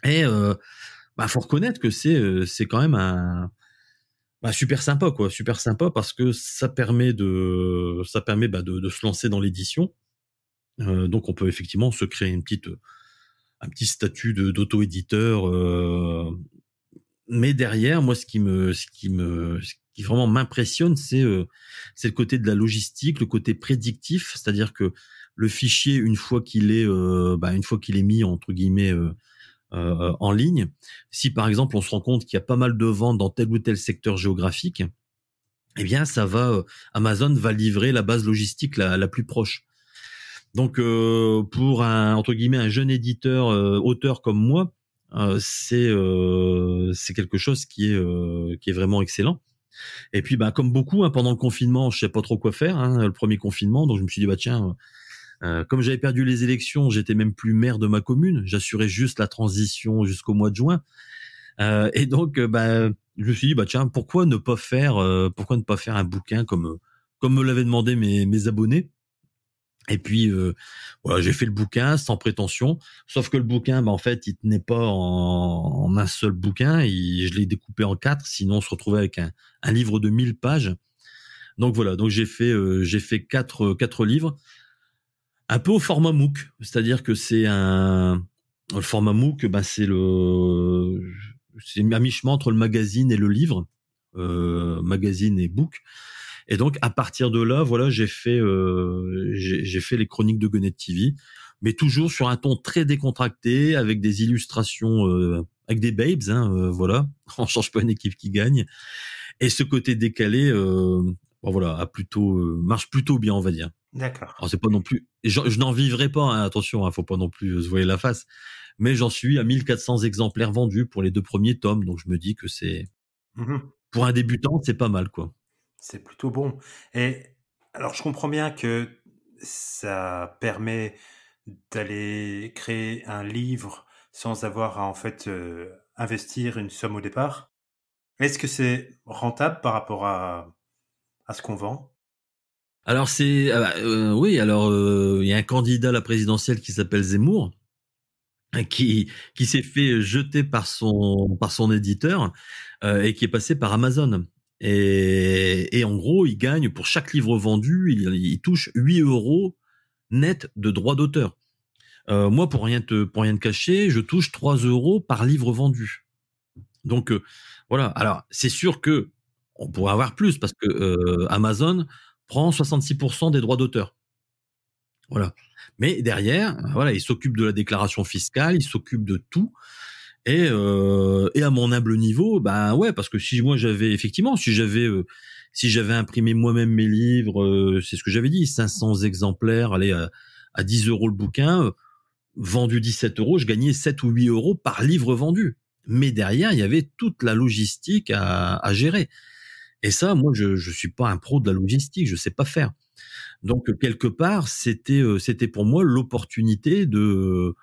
Et faut reconnaître que c'est quand même super sympa quoi, super sympa parce que ça permet de se lancer dans l'édition. Donc on peut effectivement se créer un petit statut d'auto-éditeur. Mais derrière, moi, ce qui vraiment m'impressionne, c'est le côté de la logistique, le côté prédictif, c'est-à-dire que le fichier, une fois qu'il est mis entre guillemets en ligne, si par exemple on se rend compte qu'il y a pas mal de ventes dans tel ou tel secteur géographique, eh bien Amazon va livrer la base logistique la plus proche. Donc pour entre guillemets un jeune éditeur auteur comme moi, c'est quelque chose qui est vraiment excellent. Et puis comme beaucoup pendant le confinement, je sais pas trop quoi faire, le premier confinement, donc je me suis dit tiens, comme j'avais perdu les élections, j'étais même plus maire de ma commune, j'assurais juste la transition jusqu'au mois de juin. Et donc je me suis dit tiens, pourquoi ne pas faire un bouquin comme me l'avaient demandé mes abonnés. Et puis j'ai fait le bouquin sans prétention, sauf que le bouquin en fait il tenait pas en un seul bouquin, je l'ai découpé en 4, sinon on se retrouvait avec un livre de 1000 pages. Donc voilà, donc j'ai fait 4 livres un peu au format MOOC, c'est-à-dire que le format MOOC c'est à mi-chemin entre le magazine et le livre, magazine et book. Et donc à partir de là, j'ai fait les chroniques de Gonnet TV, mais toujours sur un ton très décontracté, avec des illustrations, avec des babes, on change pas une équipe qui gagne. Et ce côté décalé, marche plutôt bien, on va dire. D'accord. Alors c'est pas non plus, je n'en vivrai pas, attention, faut pas non plus se voiler la face, mais j'en suis à 1400 exemplaires vendus pour les 2 premiers tomes, donc je me dis que pour un débutant, c'est pas mal, quoi. C'est plutôt bon. Et alors, je comprends bien que ça permet d'aller créer un livre sans avoir à en fait investir une somme au départ. Est-ce que c'est rentable par rapport à ce qu'on vend? Alors oui, il y a un candidat à la présidentielle qui s'appelle Zemmour, qui s'est fait jeter par son éditeur et qui est passé par Amazon. Et en gros, il gagne pour chaque livre vendu, il touche 8 € net de droits d'auteur. Moi, pour rien te cacher, je touche 3 € par livre vendu. Donc voilà. Alors c'est sûr que on pourrait avoir plus parce que Amazon prend 66% des droits d'auteur. Voilà. Mais derrière, il s'occupe de la déclaration fiscale, il s'occupe de tout. Et à mon humble niveau, parce que si j'avais imprimé moi-même mes livres, c'est ce que j'avais dit, 500 exemplaires, à 10 € le bouquin, vendu 17 €, je gagnais 7 ou 8 € par livre vendu. Mais derrière, il y avait toute la logistique à gérer. Et ça, moi, je suis pas un pro de la logistique, je sais pas faire. Donc quelque part, c'était pour moi l'opportunité de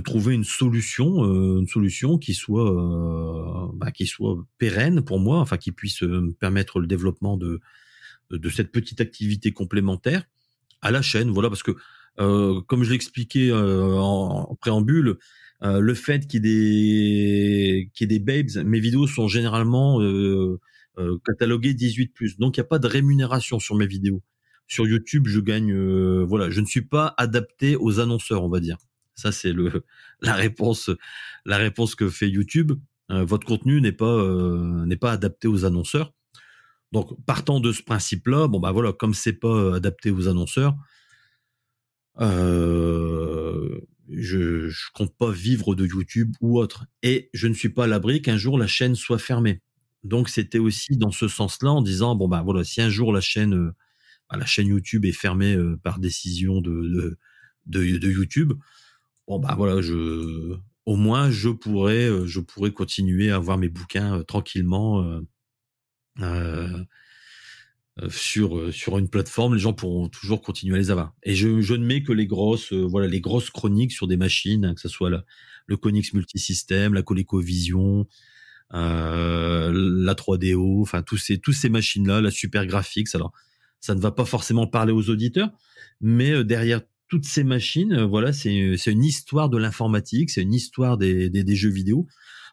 trouver une solution qui soit pérenne pour moi, enfin qui puisse me permettre le développement de cette petite activité complémentaire à la chaîne. Voilà, parce que comme je l'expliquais en préambule, le fait qu'il y ait des babes, mes vidéos sont généralement cataloguées 18+. Donc il n'y a pas de rémunération sur mes vidéos. Sur YouTube, je gagne, je ne suis pas adapté aux annonceurs, on va dire. Ça, c'est la réponse que fait YouTube. Votre contenu n'est pas adapté aux annonceurs. Donc, partant de ce principe-là, comme c'est pas adapté aux annonceurs, je compte pas vivre de YouTube ou autre. Et je ne suis pas à l'abri qu'un jour la chaîne soit fermée. Donc c'était aussi dans ce sens-là, en disant bon bah voilà, si un jour la chaîne YouTube est fermée par décision de YouTube, bon bah voilà, au moins je pourrais continuer à avoir mes bouquins tranquillement euh, sur une plateforme. Les gens pourront toujours continuer à les avoir. Et je ne mets que les grosses voilà, les grosses chroniques sur des machines, hein, que ce soit le Konix Multisystem, la ColecoVision, la 3DO, enfin tous ces machines-là, la Super Graphics. Alors, ça ne va pas forcément parler aux auditeurs, mais derrière toutes ces machines, voilà, c'est une histoire de l'informatique, c'est une histoire des jeux vidéo.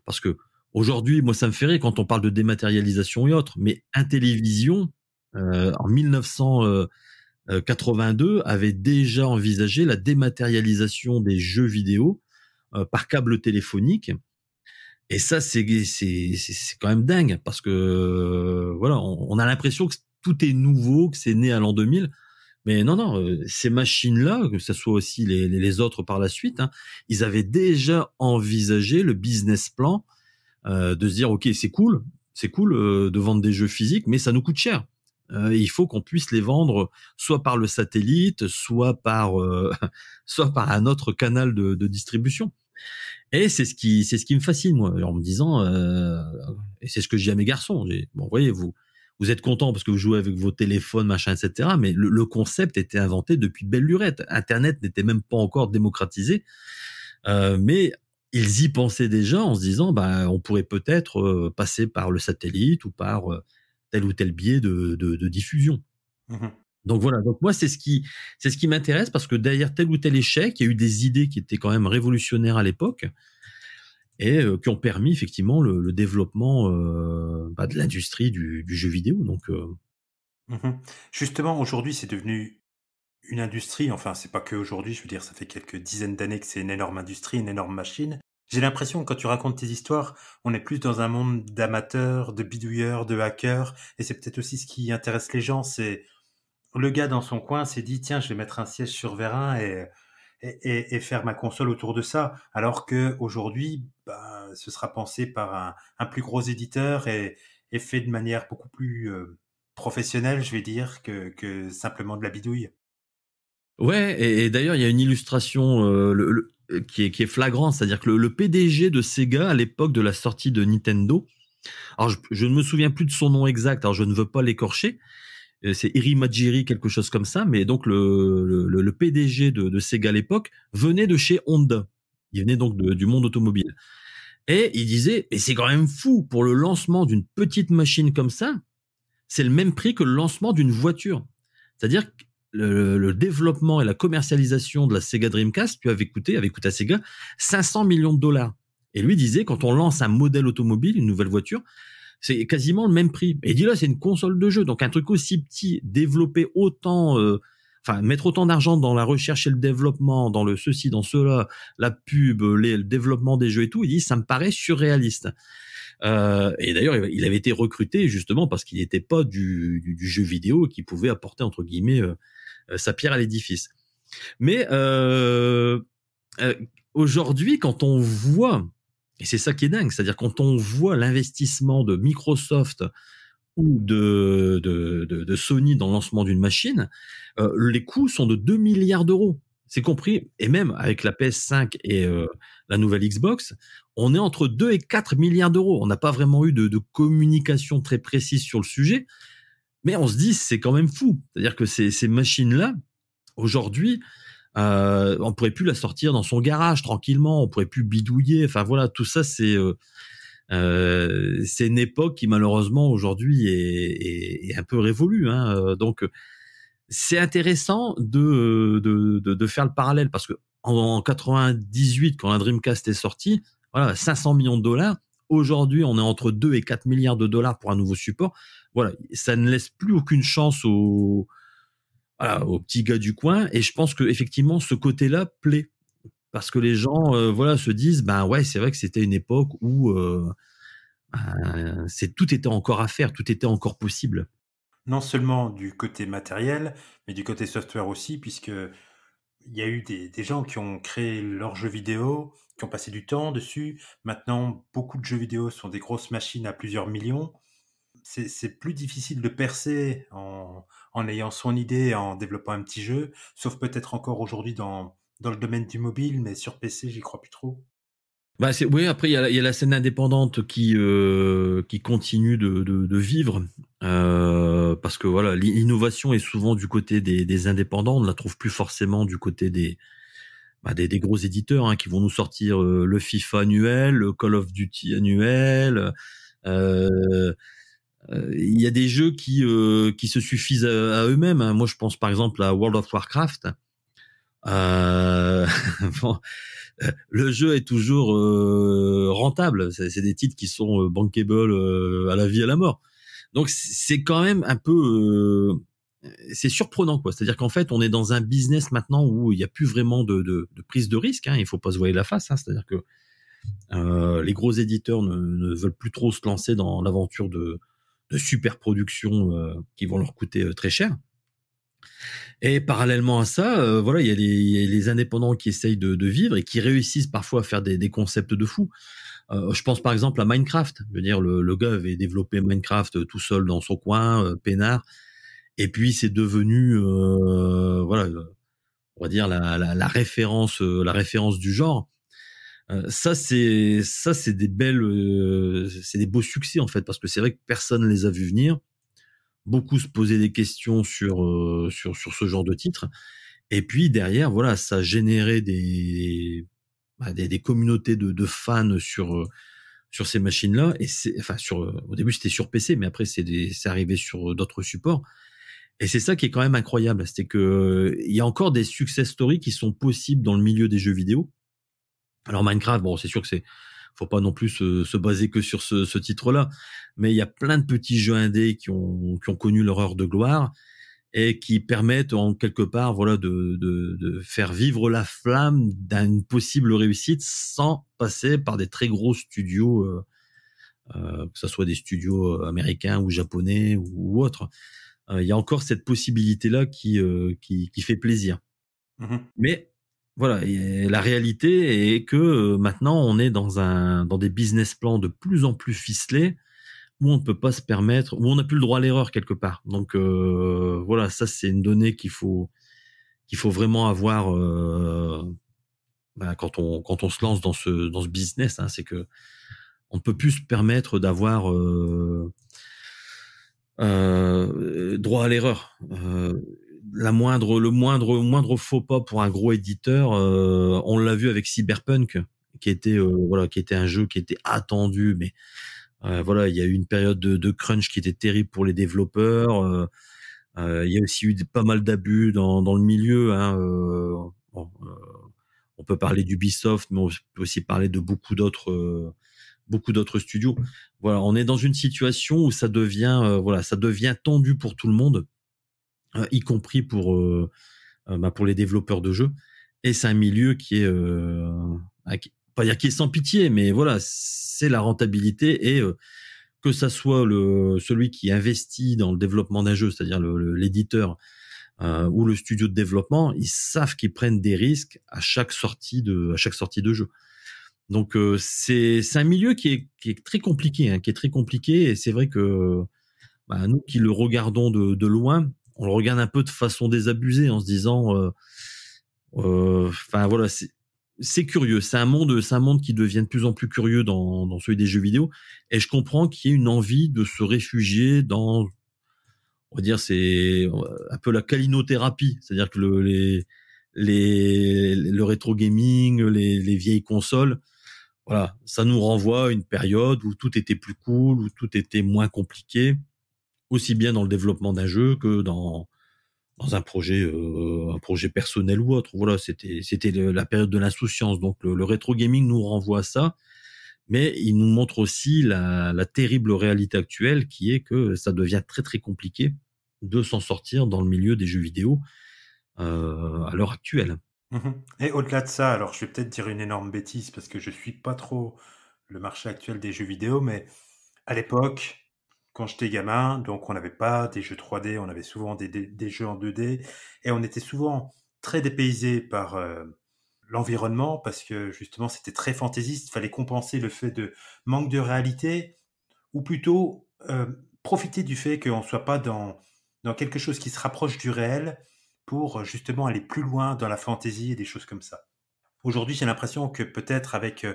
Parce que aujourd'hui, moi, ça me fait rire quand on parle de dématérialisation et autres, mais Intellivision, en 1982, avait déjà envisagé la dématérialisation des jeux vidéo par câble téléphonique. Et ça, c'est quand même dingue parce que voilà, on a l'impression que tout est nouveau, que c'est né à l'an 2000. Mais non, non, ces machines-là, que ce soit aussi les autres par la suite, hein, ils avaient déjà envisagé le business plan de se dire, ok, c'est cool de vendre des jeux physiques, mais ça nous coûte cher. Il faut qu'on puisse les vendre soit par le satellite, soit par un autre canal de distribution. Et c'est ce qui me fascine, moi, en me disant, et c'est ce que je dis à mes garçons. Bon, voyez, vous êtes contents parce que vous jouez avec vos téléphones, machin, etc. Mais le concept était inventé depuis belle lurette. Internet n'était même pas encore démocratisé, mais ils y pensaient déjà en se disant, bah, on pourrait peut-être passer par le satellite ou par tel ou tel biais de diffusion. Mhm. Donc voilà. Donc moi, c'est ce qui m'intéresse parce que derrière tel ou tel échec, il y a eu des idées qui étaient quand même révolutionnaires à l'époque et qui ont permis effectivement le développement de l'industrie du jeu vidéo. Donc Mhm. Justement, aujourd'hui, c'est devenu une industrie, enfin, c'est pas que aujourd'hui, je veux dire, ça fait quelques dizaines d'années que c'est une énorme industrie, une énorme machine. J'ai l'impression que quand tu racontes tes histoires, on est plus dans un monde d'amateurs, de bidouilleurs, de hackers, et c'est peut-être aussi ce qui intéresse les gens, c'est le gars dans son coin s'est dit, tiens, je vais mettre un siège sur Vérin et faire ma console autour de ça, alors que aujourd'hui, ben, ce sera pensé par un plus gros éditeur et fait de manière beaucoup plus professionnelle, je vais dire, que simplement de la bidouille. ouais, et d'ailleurs, il y a une illustration qui est flagrante, c'est-à-dire que le PDG de Sega à l'époque de la sortie de Nintendo, alors je ne me souviens plus de son nom exact, alors je ne veux pas l'écorcher, c'est Iri Majiri, quelque chose comme ça, mais donc le PDG de Sega à l'époque venait de chez Honda. Il venait donc du monde automobile. Et il disait, et c'est quand même fou, pour le lancement d'une petite machine comme ça, c'est le même prix que le lancement d'une voiture. C'est-à-dire que le développement et la commercialisation de la Sega Dreamcast avait coûté à Sega 500 millions de dollars. Et lui disait, quand on lance un modèle automobile, une nouvelle voiture, c'est quasiment le même prix. Et il dit là, c'est une console de jeu. Donc un truc aussi petit, développer autant, mettre autant d'argent dans la recherche et le développement, dans le ceci, dans cela, la pub, le développement des jeux et tout, il dit, ça me paraît surréaliste. Et d'ailleurs, il avait été recruté justement parce qu'il n'était pas du jeu vidéo et qu'il pouvait apporter, entre guillemets, sa pierre à l'édifice. Mais euh, aujourd'hui, quand on voit, et c'est ça qui est dingue, c'est-à-dire quand on voit l'investissement de Microsoft ou de Sony dans le lancement d'une machine, les coûts sont de 2 milliards d'euros. C'est compris, et même avec la PS5 et la nouvelle Xbox, on est entre 2 et 4 milliards d'euros. On n'a pas vraiment eu de communication très précise sur le sujet, mais on se dit c'est quand même fou. C'est-à-dire que ces machines-là, aujourd'hui, on pourrait plus la sortir dans son garage tranquillement, on pourrait plus bidouiller. Enfin voilà, tout ça c'est une époque qui malheureusement aujourd'hui est un peu révolue. Hein. Donc c'est intéressant de faire le parallèle parce que en 98, quand la Dreamcast est sortie, voilà, 500 millions de dollars. Aujourd'hui, on est entre 2 et 4 milliards de dollars pour un nouveau support. Voilà, ça ne laisse plus aucune chance aux petits gars du coin. Et je pense que effectivement, ce côté-là plaît parce que les gens, voilà, se disent, ben ouais, c'est vrai que c'était une époque où tout était encore à faire, tout était encore possible. Non seulement du côté matériel, mais du côté software aussi, puisque il y a eu des gens qui ont créé leurs jeux vidéo, qui ont passé du temps dessus. Maintenant, beaucoup de jeux vidéo sont des grosses machines à plusieurs millions. C'est plus difficile de percer en ayant son idée, en développant un petit jeu, sauf peut-être encore aujourd'hui dans le domaine du mobile, mais sur PC, j'y crois plus trop. Bah c'est oui, après il y a la scène indépendante qui continue de vivre parce que voilà, l'innovation est souvent du côté des indépendants, on ne la trouve plus forcément du côté des gros éditeurs, hein, qui vont nous sortir le FIFA annuel, le Call of Duty annuel. euh, il y a des jeux qui se suffisent à eux-mêmes, hein. Moi je pense par exemple à World of Warcraft. Bon, le jeu est toujours rentable. C'est des titres qui sont bankable à la vie à la mort. Donc c'est quand même un peu c'est surprenant, quoi. C'est-à-dire qu'en fait on est dans un business maintenant où il n'y a plus vraiment de prise de risque, hein. Il faut pas se voiler la face, hein. C'est-à-dire que les gros éditeurs ne veulent plus trop se lancer dans l'aventure de super productions qui vont leur coûter très cher. Et parallèlement à ça, voilà, il y a les indépendants qui essayent de vivre et qui réussissent parfois à faire des concepts de fou. Je pense par exemple à Minecraft. Je veux dire, le gars avait développé Minecraft tout seul dans son coin, peinard, et puis c'est devenu, voilà, on va dire la référence du genre. Ça c'est des belles, c'est des beaux succès en fait, parce que c'est vrai que personne les a vus venir. Beaucoup se posaient des questions sur ce genre de titre. Et puis derrière, voilà, ça générait des communautés de fans sur ces machines-là. Et c'est, enfin, au début c'était sur PC, mais après c'est arrivé sur d'autres supports. Et c'est ça qui est quand même incroyable, c'est que il y a encore des success stories qui sont possibles dans le milieu des jeux vidéo. Alors Minecraft, bon, c'est sûr que faut pas non plus se baser que sur ce titre-là, mais il y a plein de petits jeux indés qui ont connu leur heure de gloire et qui permettent en quelque part, voilà, de faire vivre la flamme d'une possible réussite sans passer par des très gros studios, que ce soit des studios américains ou japonais ou autres. Il y a encore cette possibilité-là qui fait plaisir. Mhm. Mais voilà, et la réalité est que maintenant on est dans des business plans de plus en plus ficelés où on ne peut pas se permettre, où on n'a plus le droit à l'erreur quelque part. Donc voilà, ça c'est une donnée qu'il faut vraiment avoir quand on se lance dans ce business, hein. C'est que on ne peut plus se permettre d'avoir droit à l'erreur. Le moindre faux pas pour un gros éditeur, on l'a vu avec Cyberpunk, qui était un jeu qui était attendu, mais voilà, il y a eu une période de crunch qui était terrible pour les développeurs. Il y a aussi eu pas mal d'abus dans le milieu, hein. Bon, on peut parler d'Ubisoft, mais on peut aussi parler de beaucoup d'autres studios. Voilà, on est dans une situation où ça devient voilà, ça devient tendu pour tout le monde, y compris pour les développeurs de jeux. Et c'est un milieu qui est pas dire qui est sans pitié, mais voilà, c'est la rentabilité et que ça soit celui qui investit dans le développement d'un jeu, c'est-à-dire l'éditeur ou le studio de développement, ils savent qu'ils prennent des risques à chaque sortie de jeu. Donc c'est un milieu qui est très compliqué, hein, qui est très compliqué, et c'est vrai que nous qui le regardons de loin, on le regarde un peu de façon désabusée en se disant enfin voilà, c'est curieux, c'est un monde qui devient de plus en plus curieux dans celui des jeux vidéo, et je comprends qu'il y ait une envie de se réfugier dans, on va dire, c'est un peu la calinothérapie, c'est-à-dire que le rétro gaming, les vieilles consoles, voilà, ça nous renvoie à une période où tout était plus cool, où tout était moins compliqué, aussi bien dans le développement d'un jeu que dans un projet personnel ou autre. Voilà, c'était la période de l'insouciance. Donc le rétro gaming nous renvoie à ça, mais il nous montre aussi la terrible réalité actuelle, qui est que ça devient très très compliqué de s'en sortir dans le milieu des jeux vidéo à l'heure actuelle. Mhm. Et au-delà de ça, alors je vais peut-être dire une énorme bêtise parce que je suis pas trop le marché actuel des jeux vidéo, mais à l'époque, quand j'étais gamin, donc on n'avait pas des jeux 3D, on avait souvent des jeux en 2D, et on était souvent très dépaysé par l'environnement parce que justement c'était très fantaisiste, il fallait compenser le fait de manque de réalité ou plutôt profiter du fait qu'on ne soit pas dans quelque chose qui se rapproche du réel pour justement aller plus loin dans la fantaisie et des choses comme ça. Aujourd'hui, j'ai l'impression que peut-être avec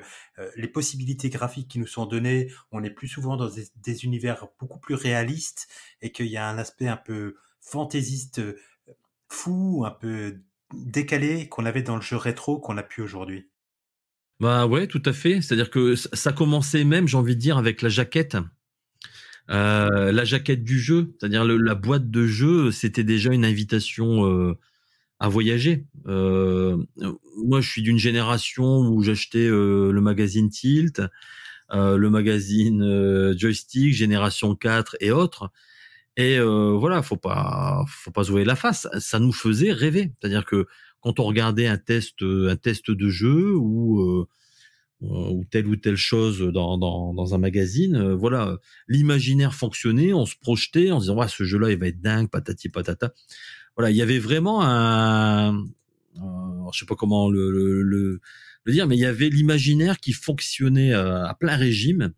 les possibilités graphiques qui nous sont données, on est plus souvent dans des univers beaucoup plus réalistes et qu'il y a un aspect un peu fantaisiste, fou, un peu décalé qu'on avait dans le jeu rétro qu'on a plus aujourd'hui. Bah ouais, tout à fait. C'est-à-dire que ça commençait même, j'ai envie de dire, avec la jaquette du jeu, c'est-à-dire la boîte de jeu, c'était déjà une invitation à voyager. Moi, je suis d'une génération où j'achetais le magazine Tilt, le magazine Joystick, Génération 4 et autres. Et voilà, faut pas se voiler la face. Ça nous faisait rêver. C'est-à-dire que quand on regardait un test de jeu ou telle ou telle chose dans un magazine, voilà, l'imaginaire fonctionnait, on se projetait en se disant ouais, ce jeu-là, il va être dingue, patati patata. Voilà, il y avait vraiment je sais pas comment le dire, mais il y avait l'imaginaire qui fonctionnait à plein régime.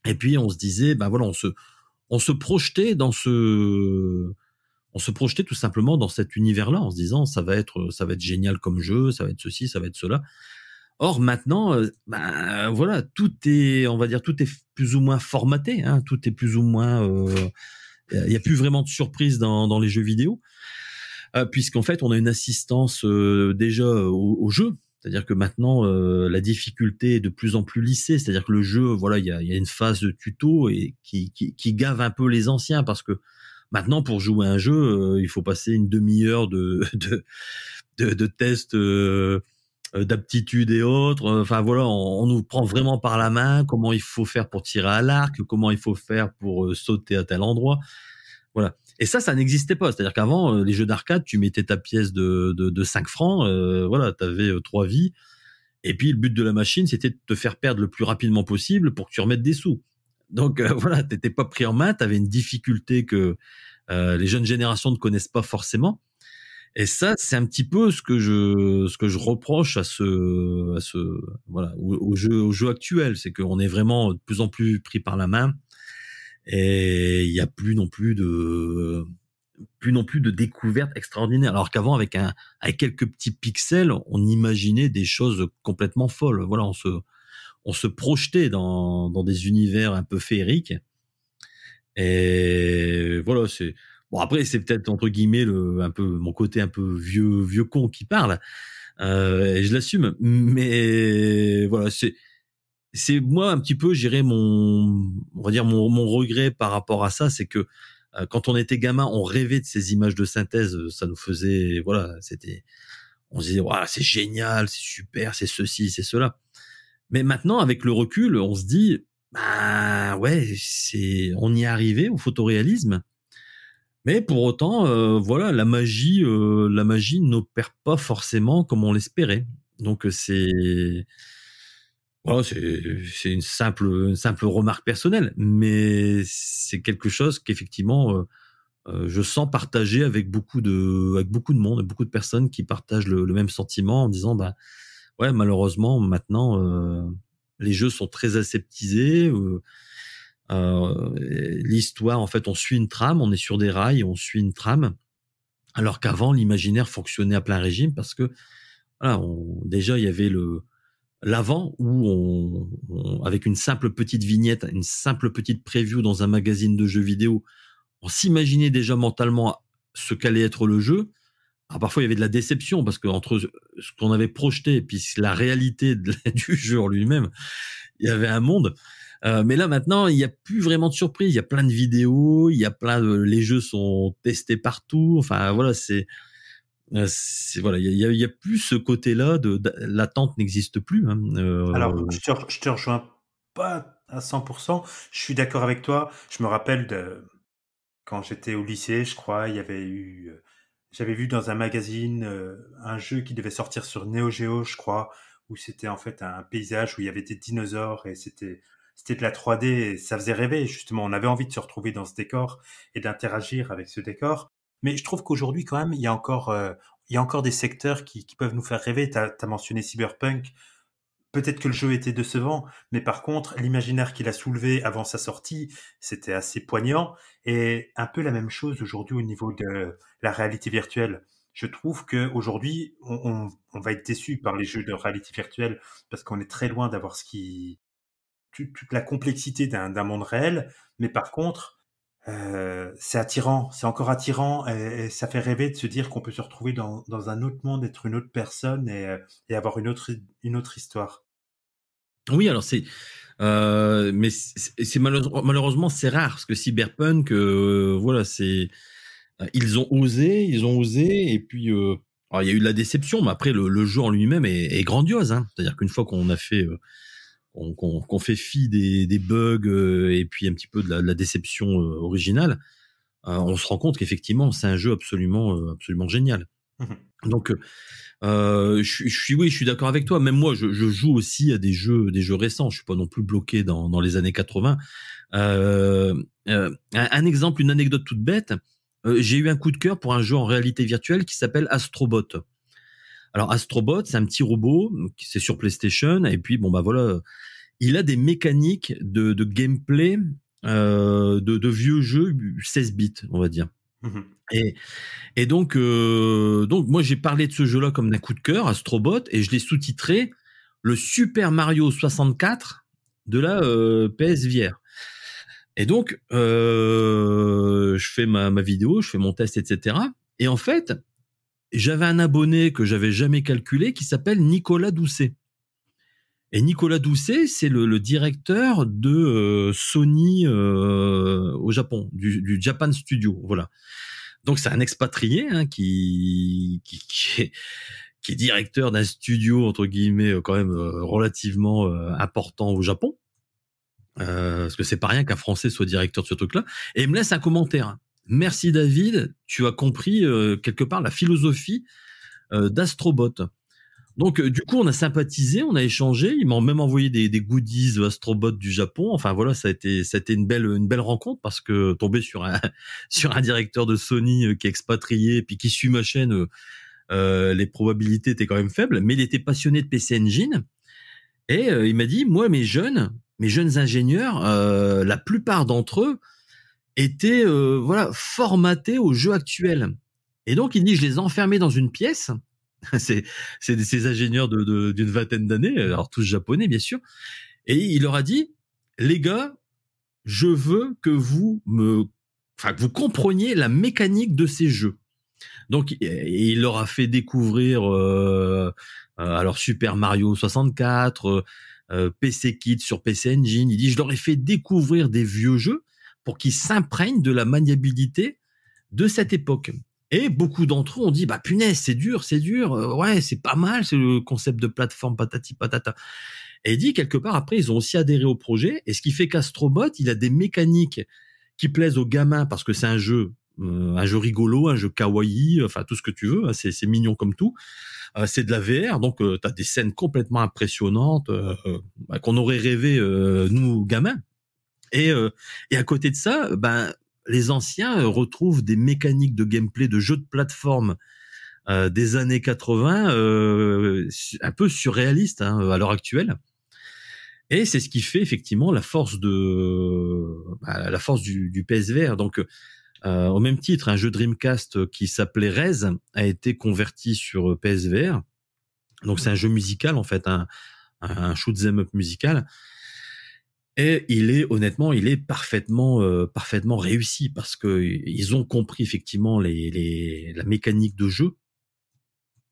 Et puis on se disait, ben voilà, on se projetait on se projetait tout simplement dans cet univers-là en se disant ça va être génial comme jeu, ça va être ceci, ça va être cela. Or maintenant, ben voilà, on va dire, tout est plus ou moins formaté, hein, tout est plus ou moins, il y a plus vraiment de surprises dans les jeux vidéo, puisqu'en fait on a une assistance déjà au jeu. C'est-à-dire que maintenant la difficulté est de plus en plus lissée. C'est-à-dire que le jeu, voilà, il y a une phase de tuto et qui gave un peu les anciens parce que maintenant pour jouer à un jeu, il faut passer une demi-heure de tests d'aptitude et autres. Enfin voilà, on nous prend vraiment par la main. Comment il faut faire pour tirer à l'arc, comment il faut faire pour sauter à tel endroit. Voilà. Et ça n'existait pas. C'est-à-dire qu'avant, les jeux d'arcade, tu mettais ta pièce de 5 francs, voilà, t'avais 3 vies. Et puis, le but de la machine, c'était de te faire perdre le plus rapidement possible pour que tu remettes des sous. Donc, voilà, t'étais pas pris en main, t'avais une difficulté que les jeunes générations ne connaissent pas forcément. Et ça, c'est un petit peu ce que je reproche voilà, au jeu actuel. C'est qu'on est vraiment de plus en plus pris par la main. Et il y a plus non plus de découvertes extraordinaires. Alors qu'avant, avec quelques petits pixels, on imaginait des choses complètement folles. Voilà, on se projetait dans des univers un peu féeriques. Et voilà, bon, après, c'est peut-être entre guillemets un peu mon côté un peu vieux con qui parle. Et je l'assume. Mais voilà, c'est moi un petit peu, j'irais on va dire mon regret par rapport à ça, c'est que quand on était gamin, on rêvait de ces images de synthèse, ça nous faisait, voilà, on se disait, voilà, c'est génial, c'est super, c'est ceci, c'est cela. Mais maintenant, avec le recul, on se dit, bah ouais, on y est arrivé au photoréalisme. Mais pour autant, voilà, la magie n'opère pas forcément comme on l'espérait. Donc voilà, c'est une simple remarque personnelle, mais c'est quelque chose qu'effectivement je sens partagé avec beaucoup de monde, beaucoup de personnes qui partagent le même sentiment en disant bah ouais, malheureusement maintenant les jeux sont très aseptisés. L'histoire, en fait, on suit une trame, on est sur des rails, on suit une trame, alors qu'avant l'imaginaire fonctionnait à plein régime parce que voilà, déjà il y avait l'avant où avec une simple petite vignette, une simple petite preview dans un magazine de jeux vidéo, on s'imaginait déjà mentalement ce qu'allait être le jeu. Alors parfois il y avait de la déception parce que entre ce qu'on avait projeté et puis la réalité du jeu en lui-même, il y avait un monde. Mais là maintenant, il n'y a plus vraiment de surprise. Il y a plein de vidéos, les jeux sont testés partout. Enfin voilà, voilà, il y a plus ce côté-là l'attente n'existe plus. Hein. Alors, je te rejoins pas à 100%. Je suis d'accord avec toi. Je me rappelle de quand j'étais au lycée, je crois, il y avait eu, j'avais vu dans un magazine un jeu qui devait sortir sur Neo Geo, je crois, où c'était en fait un paysage où il y avait des dinosaures et c'était de la 3D et ça faisait rêver. Justement, on avait envie de se retrouver dans ce décor et d'interagir avec ce décor. Mais je trouve qu'aujourd'hui, quand même, y a encore des secteurs qui peuvent nous faire rêver. Tu as mentionné Cyberpunk. Peut-être que le jeu était décevant, mais par contre, l'imaginaire qu'il a soulevé avant sa sortie, c'était assez poignant. Et un peu la même chose aujourd'hui au niveau de la réalité virtuelle. Je trouve qu'aujourd'hui, on va être déçu par les jeux de réalité virtuelle parce qu'on est très loin d'avoir toute la complexité d'un monde réel. Mais par contre, c'est attirant, c'est encore attirant et ça fait rêver de se dire qu'on peut se retrouver dans un autre monde, être une autre personne et avoir une autre histoire. Oui, alors mais c'est malheureusement c'est rare parce que Cyberpunk, voilà, ils ont osé, et puis alors, il y a eu de la déception, mais après le jeu en lui-même est grandiose, hein. C'est-à-dire qu'une fois qu'on a fait qu'on fait fi des bugs, et puis un petit peu de la déception originale, on se rend compte qu'effectivement c'est un jeu absolument génial. Mhm. Donc je suis d'accord avec toi. Même moi, je joue aussi à des jeux récents. Je suis pas non plus bloqué dans les années 80. Un exemple, une anecdote toute bête. J'ai eu un coup de cœur pour un jeu en réalité virtuelle qui s'appelle Astrobot. Alors Astrobot, c'est un petit robot qui c'est sur PlayStation, et puis bon bah voilà, il a des mécaniques de gameplay de vieux jeux 16 bits, on va dire. Mhm. Et donc moi j'ai parlé de ce jeu-là comme d'un coup de cœur, Astrobot, et je l'ai sous-titré le Super Mario 64 de la PS VR. Et donc je fais ma vidéo, je fais mon test, etc. Et en fait, j'avais un abonné que j'avais jamais calculé qui s'appelle Nicolas Doucet. Et Nicolas Doucet, c'est le directeur de Sony au Japon, du Japan Studio, voilà. Donc c'est un expatrié, hein, qui est directeur d'un studio entre guillemets quand même relativement important au Japon, parce que c'est pas rien qu'un Français soit directeur de ce truc-là. Et il me laisse un commentaire. Merci David, tu as compris quelque part la philosophie d'Astrobot. Donc du coup on a sympathisé, on a échangé, il m'a même envoyé des goodies Astrobot du Japon. Enfin voilà, ça a été une belle rencontre, parce que tomber sur un sur un directeur de Sony qui est expatrié et puis qui suit ma chaîne, les probabilités étaient quand même faibles, mais il était passionné de PC Engine, et il m'a dit moi mes jeunes ingénieurs, la plupart d'entre eux étaient voilà formatés aux jeux actuels. Et donc il dit je les ai enfermés dans une pièce. C'est ces ingénieurs d'une vingtaine d'années, alors tous japonais bien sûr, et il leur a dit les gars, je veux que que vous compreniez la mécanique de ces jeux. Donc il leur a fait découvrir alors Super Mario 64, PC Kit sur PC Engine. Il dit je leur ai fait découvrir des vieux jeux pour qu'ils s'imprègnent de la maniabilité de cette époque. Et beaucoup d'entre eux ont dit bah punaise, c'est dur, ouais, c'est pas mal, c'est le concept de plateforme patati patata. Et il dit quelque part après ils ont aussi adhéré au projet, et ce qui fait qu'Astrobot, il a des mécaniques qui plaisent aux gamins parce que c'est un jeu rigolo, un jeu kawaii, enfin tout ce que tu veux, hein, c'est mignon comme tout. C'est de la VR, donc tu as des scènes complètement impressionnantes qu'on aurait rêvé nous gamins. Et à côté de ça, ben les anciens retrouvent des mécaniques de gameplay de jeux de plateforme des années 80, un peu surréalistes hein, à l'heure actuelle. Et c'est ce qui fait effectivement la force du PSVR. Donc au même titre, un jeu Dreamcast qui s'appelait Rez a été converti sur PSVR. Donc c'est un jeu musical en fait, un shoot 'em up musical. Et honnêtement, il est parfaitement réussi, parce que ils ont compris effectivement la mécanique de jeu.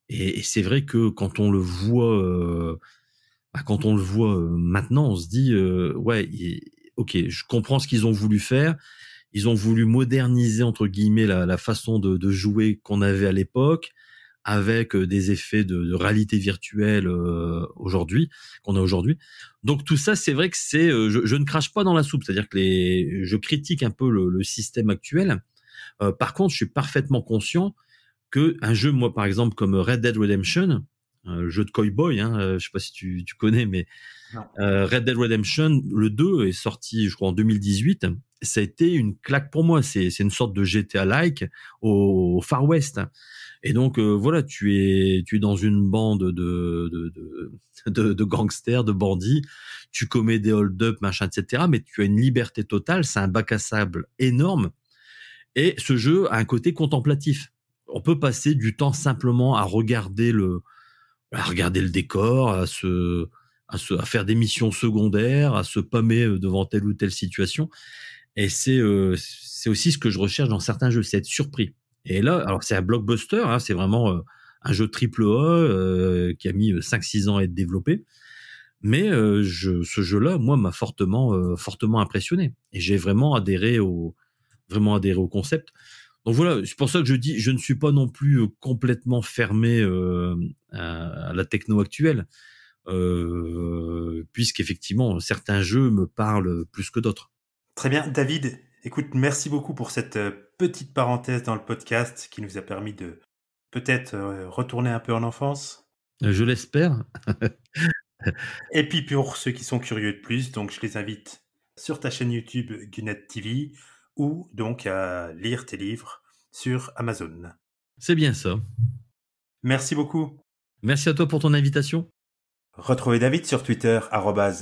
Et c'est vrai que quand on le voit, maintenant, on se dit ouais, ok, je comprends ce qu'ils ont voulu faire. Ils ont voulu moderniser entre guillemets la façon de jouer qu'on avait à l'époque, avec des effets de réalité virtuelle qu'on a aujourd'hui. Donc tout ça, c'est vrai que je ne crache pas dans la soupe, c'est-à-dire que je critique un peu le système actuel. Par contre, je suis parfaitement conscient que un jeu, moi par exemple comme Red Dead Redemption, jeu de cowboy, hein, je sais pas si tu connais, mais Red Dead Redemption le 2 est sorti, je crois, en 2018. ça a été une claque pour moi. C'est une sorte de GTA-like au Far West. Et donc voilà, tu es dans une bande de gangsters, de bandits, tu commets des hold-up, machin, etc. Mais tu as une liberté totale, c'est un bac à sable énorme. Et ce jeu a un côté contemplatif. On peut passer du temps simplement à regarder le décor, à faire des missions secondaires, à se pâmer devant telle ou telle situation. Et c'est aussi ce que je recherche dans certains jeux, c'est être surpris. Et là, alors c'est un blockbuster, hein, c'est vraiment un jeu triple A qui a mis 5-6 ans à être développé. Mais ce jeu-là, moi, m'a fortement impressionné. Et j'ai vraiment adhéré au concept. Donc voilà, c'est pour ça que je dis, je ne suis pas non plus complètement fermé à la techno actuelle, puisqu'effectivement, certains jeux me parlent plus que d'autres. Très bien, David. Écoute, merci beaucoup pour cette petite parenthèse dans le podcast qui nous a permis de peut-être retourner un peu en enfance. Je l'espère. Et puis pour ceux qui sont curieux de plus, donc je les invite sur ta chaîne YouTube Gunnet TV ou donc à lire tes livres sur Amazon. C'est bien ça. Merci beaucoup. Merci à toi pour ton invitation. Retrouvez David sur Twitter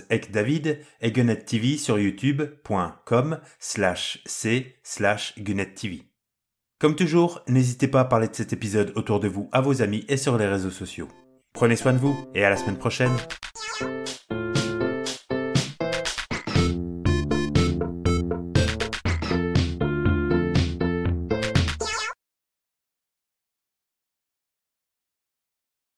@ecdavid et Gunnet TV sur youtube.com/c/Gunnet TV. Comme toujours, n'hésitez pas à parler de cet épisode autour de vous à vos amis et sur les réseaux sociaux. Prenez soin de vous et à la semaine prochaine.